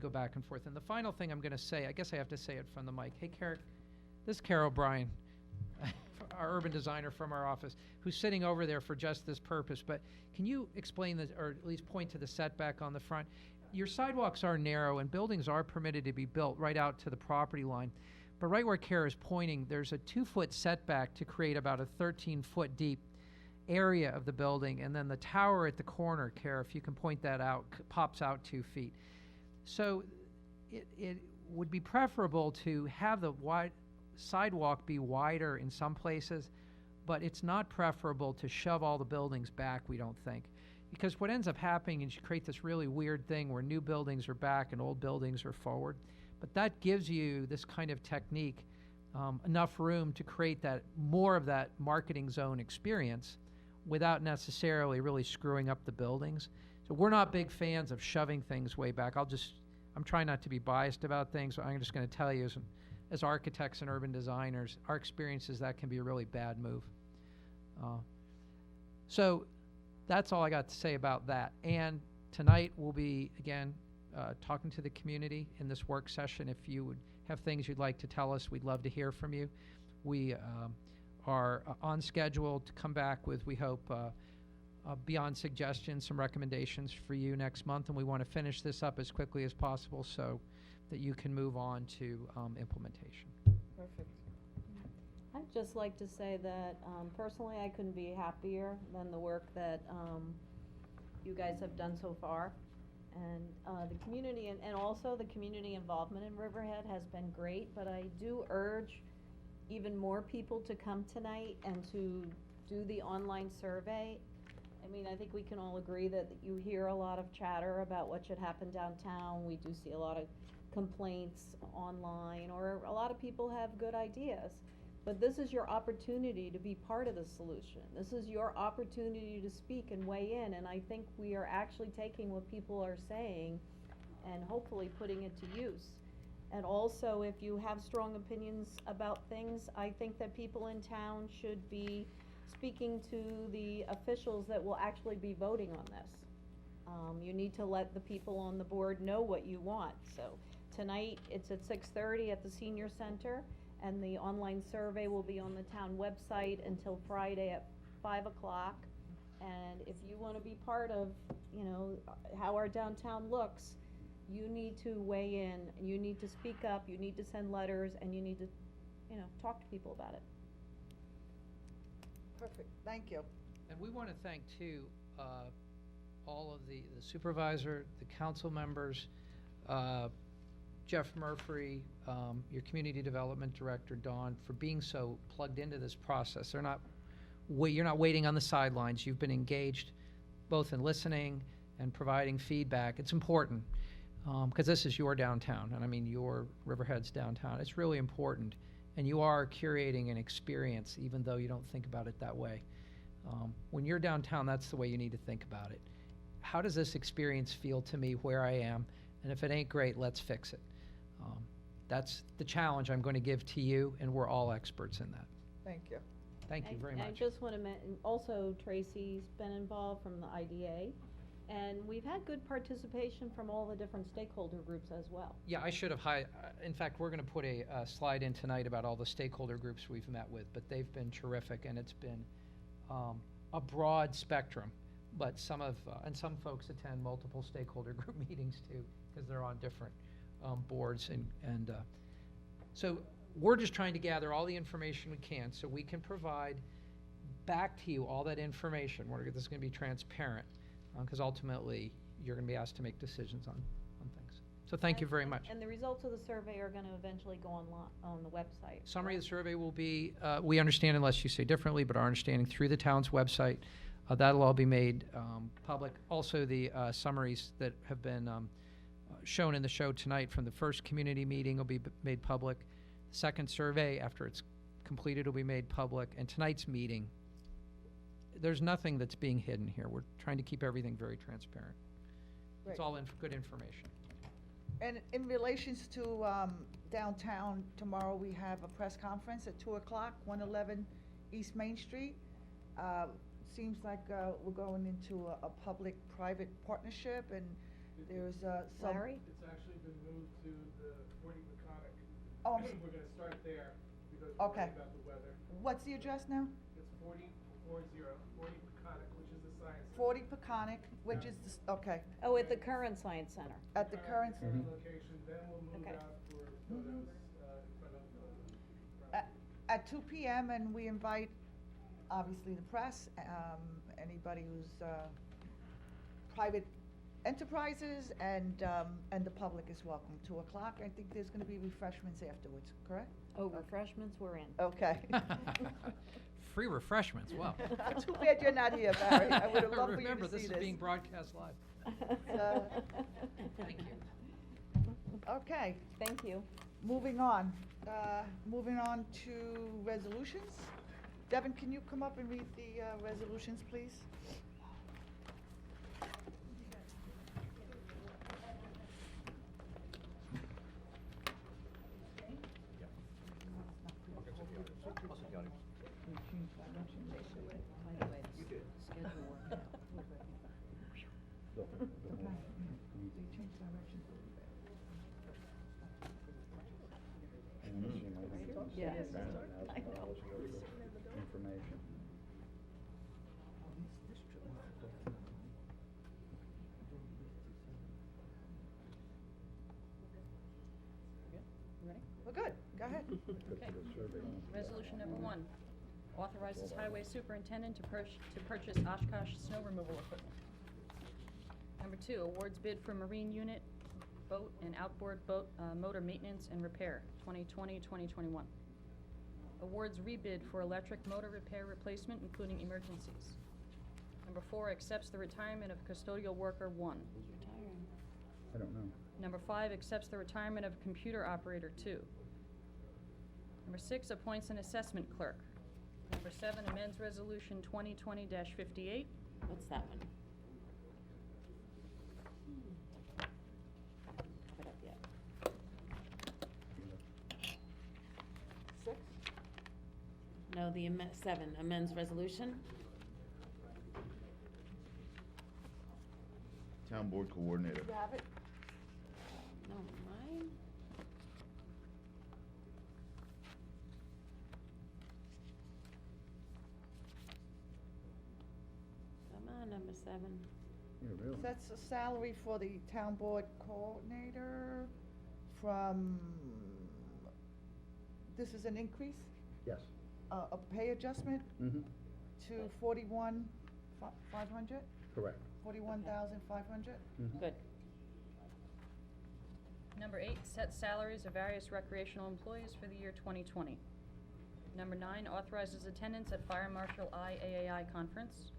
go back and forth. And the final thing I'm going to say, I guess I have to say it from the mic. Hey, this is Carol Bryan, our urban designer from our office, who's sitting over there for just this purpose. But can you explain this, or at least point to the setback on the front? Your sidewalks are narrow, and buildings are permitted to be built right out to the property line. But right where Kara is pointing, there's a 2-foot setback to create about a 13-foot deep area of the building. And then the tower at the corner, Kara, if you can point that out, pops out 2 feet. So it would be preferable to have the sidewalk be wider in some places, but it's not preferable to shove all the buildings back, we don't think. Because what ends up happening is you create this really weird thing where new buildings are back and old buildings are forward. But that gives you this kind of technique, enough room to create that more of that marketing zone experience without necessarily really screwing up the buildings. So we're not big fans of shoving things way back. I'm trying not to be biased about things, so I'm just gonna tell you, as architects and urban designers, our experience is that can be a really bad move. So that's all I got to say about that. And tonight we'll be, again, talking to the community in this work session. If you would have things you'd like to tell us, we'd love to hear from you. We are on schedule to come back with, we hope, beyond suggestions, some recommendations for you next month, and we want to finish this up as quickly as possible so that you can move on to implementation. Perfect. I'd just like to say that, personally, I couldn't be happier than the work that, you guys have done so far. And, the community and also the community involvement in Riverhead has been great, but I do urge even more people to come tonight and to do the online survey. I mean, I think we can all agree that you hear a lot of chatter about what should happen downtown. We do see a lot of complaints online, or a lot of people have good ideas. But this is your opportunity to be part of the solution. This is your opportunity to speak and weigh in, and I think we are actually taking what people are saying and hopefully putting it to use. And also, if you have strong opinions about things, I think that people in town should be speaking to the officials that will actually be voting on this. You need to let the people on the board know what you want. So tonight, it's at 6:30 at the senior center, and the online survey will be on the town website until Friday at 5 o'clock. And if you wanna be part of, you know, how our downtown looks, you need to weigh in, you need to speak up, you need to send letters, and you need to, you know, talk to people about it. Perfect, thank you. And we want to thank, too, all of the supervisor, the council members, Jeff Murphy, your community development director, Dawn, for being so plugged into this process. You're not waiting on the sidelines. You've been engaged both in listening and providing feedback. It's important, because this is your downtown, and I mean your Riverhead's downtown. It's really important, and you are curating an experience, even though you don't think about it that way. When you're downtown, that's the way you need to think about it. How does this experience feel to me where I am? And if it ain't great, let's fix it. That's the challenge I'm going to give to you, and we're all experts in that. Thank you. Thank you very I much. just wanna also Tracy's been involved from the IDA, and we've had good participation from all the different stakeholder groups as well. Yeah, I should have in fact, we're going to put a slide in tonight about all the stakeholder groups we've met with, but they've been terrific, and it's been a broad spectrum. But some folks attend multiple stakeholder group meetings too, because they're on different boards, and so we're just trying to gather all the information we can so we can provide back to you all that information. This is going to be transparent, because ultimately you're going to be asked to make decisions on things. So thank you very much. And the results of the survey are gonna eventually go on the website. Summary of correct? the survey will be, we understand unless you say differently, but our understanding through the town's website. That'll all be made public. Also, the summaries that have been shown in the show tonight from the first community meeting will be made public. The second survey, after it's completed, will be made public. And tonight's meeting, there's nothing that's being hidden here. We're trying to keep everything very transparent. It's Great. all good information. And in relations to downtown, tomorrow we have a press conference at 2 o'clock, 111 East Main Street. Seems like we're going into a public-private partnership, and there's some. Larry? It's actually been moved to the 40 Peconic. Oh, We're gonna start there because we're Okay. worried about the weather. What's the address now? It's 40 Peconic, which is the science center. 40 Peconic, which is, okay, Oh, at the current science center. at the current. Location, then we'll move Okay. out for photos in front of At 2 PM, and we invite, obviously, the press, anybody who's private enterprises, and the public is welcome. 2 o'clock, I think there's gonna be refreshments afterwards, correct? Oh, refreshments, we're in. Okay. Free refreshments, wow. Too bad you're not here, Barry. I would've loved for you Remember, to this see is this. being broadcast live. Thank you. Okay, Thank you. moving on. Moving on to resolutions. Devin, can you come up and read the resolutions, please? Yes. Information. We're good, go ahead. Okay. Resolution number 1, authorizes highway superintendent to purchase Oshkosh snow removal equipment. Number 2, awards bid for marine unit, boat and outboard boat, motor maintenance and repair, 2020-2021. Awards rebid for electric motor repair replacement, including emergencies. Number 4, accepts the retirement of custodial worker 1. Who's retiring? I don't know. Number 5, accepts the retirement of computer operator 2. Number 6, appoints an assessment clerk. Number 7, amends resolution 2020-58. What's that one? Have it up yet. 6? No, the 7, amends resolution. Town board coordinator. You have it? No, mine? Come on, number 7. Yeah, really? That's a salary for the town board coordinator from, this is an increase, Yes. a pay adjustment Mm-hmm. to 41,500? Correct. 41,500? Mhm. Good. Number 8, set salaries of various recreational employees for the year 2020. Number 9, authorizes attendance at Fire Marshal IAAI conference.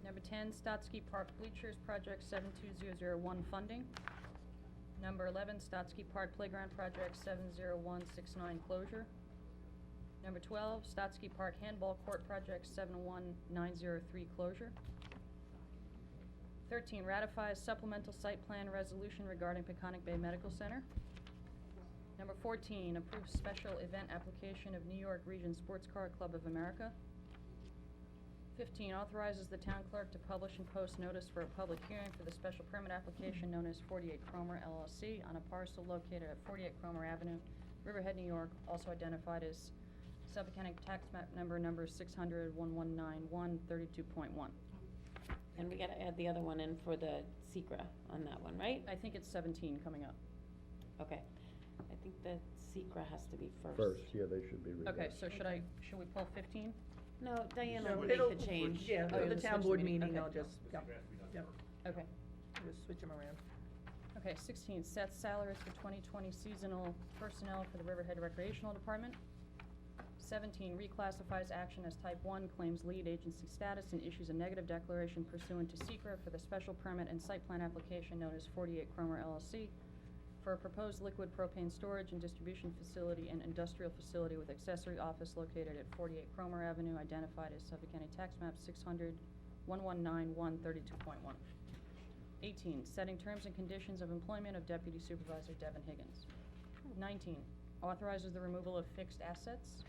Number 10, Stotsky Park Bleachers Project 72001 funding. Number 11, Stotsky Park Playground Project 70169 closure. Number 12, Stotsky Park Handball Court Project 71903 closure. 13, ratifies supplemental site plan resolution regarding Peconic Bay Medical Center. Number 14, approves special event application of New York Region Sports Car Club of America. 15, authorizes the town clerk to publish and post notice for a public hearing for the special permit application known as 48 Cromer LLC on a parcel located at 48 Cromer Avenue, Riverhead, New York, also identified as Suffolk County Tax Map number 600-1191-32.1. And we gotta add the other one in for the secra on that one, right? I think it's 17 coming up. Okay. I think the secra has to be first. First, yeah, they should be reversed. Okay, so should we pull 15? No, Diane No, will make it'll- the change. Yeah, Oh, the you'll town switch board the meeting, meeting, okay. I'll just, yep, yep, Okay. just switch them around. Okay, 16, sets salaries for 2020 seasonal personnel for the Riverhead Recreational Department. 17, reclassifies action as type 1, claims lead agency status, and issues a negative declaration pursuant to SECRA for the special permit and site plan application known as 48 Cromer LLC for a proposed liquid propane storage and distribution facility and industrial facility with accessory office located at 48 Cromer Avenue, identified as Suffolk County Tax Map 600-1191-32.1. 18, setting terms and conditions of employment of Deputy Supervisor Devin Higgins. 19, authorizes the removal of fixed assets.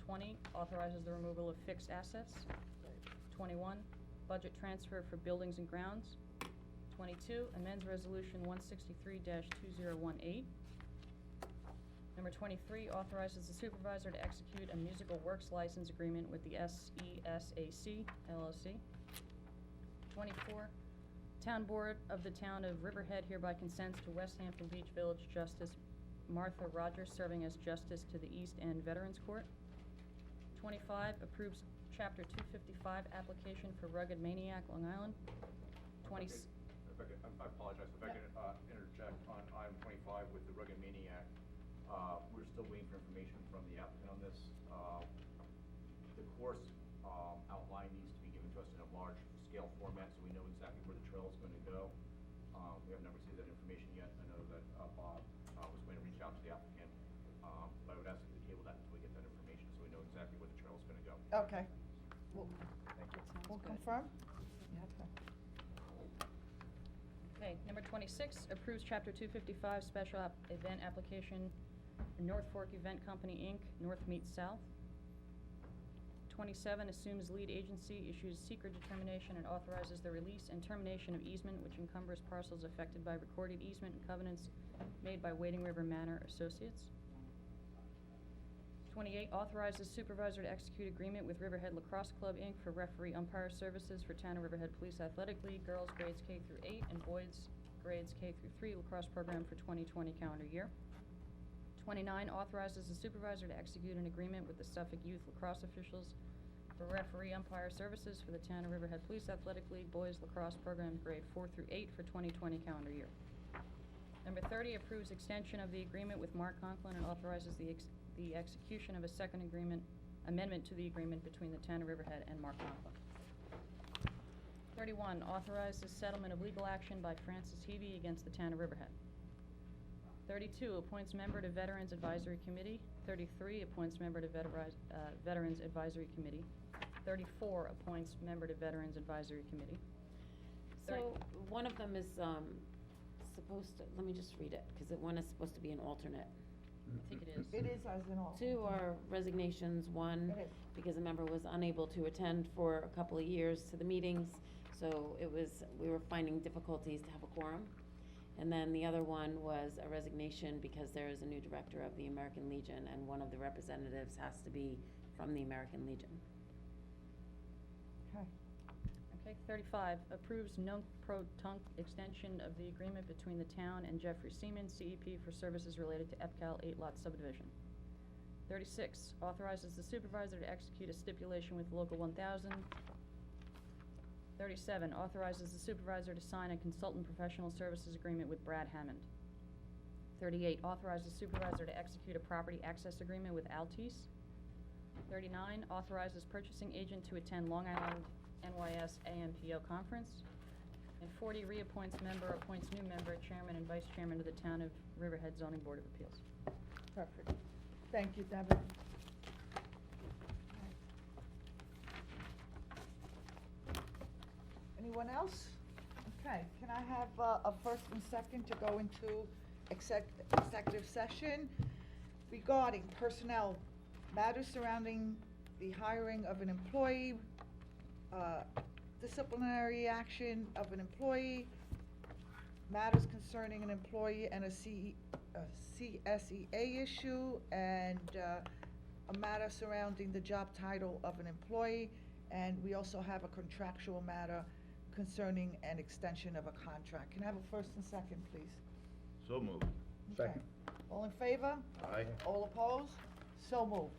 20, authorizes the removal of fixed assets. 21, budget transfer for buildings and grounds. 22, amends resolution 163-2018. Number 23, authorizes the supervisor to execute a musical works license agreement with the SESAC LLC. 24, Town Board of the Town of Riverhead hereby consents to West Hampton Beach Village Justice Martha Rogers serving as Justice to the East End Veterans Court. 25, approves Chapter 255 application for Rugged Maniac, Long Island. 20. If I could, I apologize, if I could interject on item 25 with the Rugged Maniac. We're still waiting for information from the applicant on this. The course outline needs to be given to us in a large scale format so we know exactly where the trail is going to go. We have not received that information yet. I know that Bob was going to reach out to the applicant, but I would ask you to table that until we get that information so we know exactly where the trail is going to go. Okay. We'll, Sounds we'll good. confirm? Yeah, okay. Okay, number 26, approves Chapter 255 special event application, North Fork Event Company, Inc., North Meets South. 27, assumes lead agency, issues secret determination, and authorizes the release and termination of easement which encumbers parcels affected by recorded easement and covenants made by Wading River Manor Associates. 28, authorizes supervisor to execute agreement with Riverhead Lacrosse Club, Inc. for referee umpire services for Town of Riverhead Police Athletic League, girls grades K through 8, and boys grades K through 3 lacrosse program for 2020 calendar year. 29, authorizes the supervisor to execute an agreement with the Suffolk Youth Lacrosse officials for referee umpire services for the Town of Riverhead Police Athletic League, boys lacrosse program grade 4 through 8 for 2020 calendar year. Number 30, approves extension of the agreement with Mark Conklin and authorizes the execution of a second amendment to the agreement between the Town of Riverhead and Mark Conklin. 31, authorizes settlement of legal action by Francis Heavey against the Town of Riverhead. 32, appoints member to Veterans Advisory Committee. 33, appoints member to Veterans Advisory Committee. 34, appoints member to Veterans Advisory Committee. So, one of them is, supposed to, let me just read it, because one is supposed to be an alternate. I think it is. It is as an alternate. Two are resignations, one It is. because a member was unable to attend for a couple of years to the meetings, so we were finding difficulties to have a quorum. And then the other one was a resignation because there is a new director of the American Legion, and one of the representatives has to be from the American Legion. Okay. Okay, 35, approves non-pro-tunc extension of the agreement between the town and Jeffrey Seaman, CEP, for services related to EPCAL 8-lot subdivision. 36, authorizes the supervisor to execute a stipulation with Local 1000. 37, authorizes the supervisor to sign a consultant professional services agreement with Brad Hammond. 38, authorizes supervisor to execute a property access agreement with Altice. 39, authorizes purchasing agent to attend Long Island NYS AMPO conference. And 40, reappoints member, appoints new member, chairman and vice chairman of the Town of Riverhead Zoning Board of Appeals. Perfect. Thank you, Devin. Anyone else? Okay, can I have a first and second to go into executive session regarding personnel matters surrounding the hiring of an employee, disciplinary action of an employee, matters concerning an employee and a CSEA issue, and a matter surrounding the job title of an employee, and we also have a contractual matter concerning an extension of a contract. Can I have a first and second, please? So moved. Okay. All in favor? Aye. All opposed? So moved.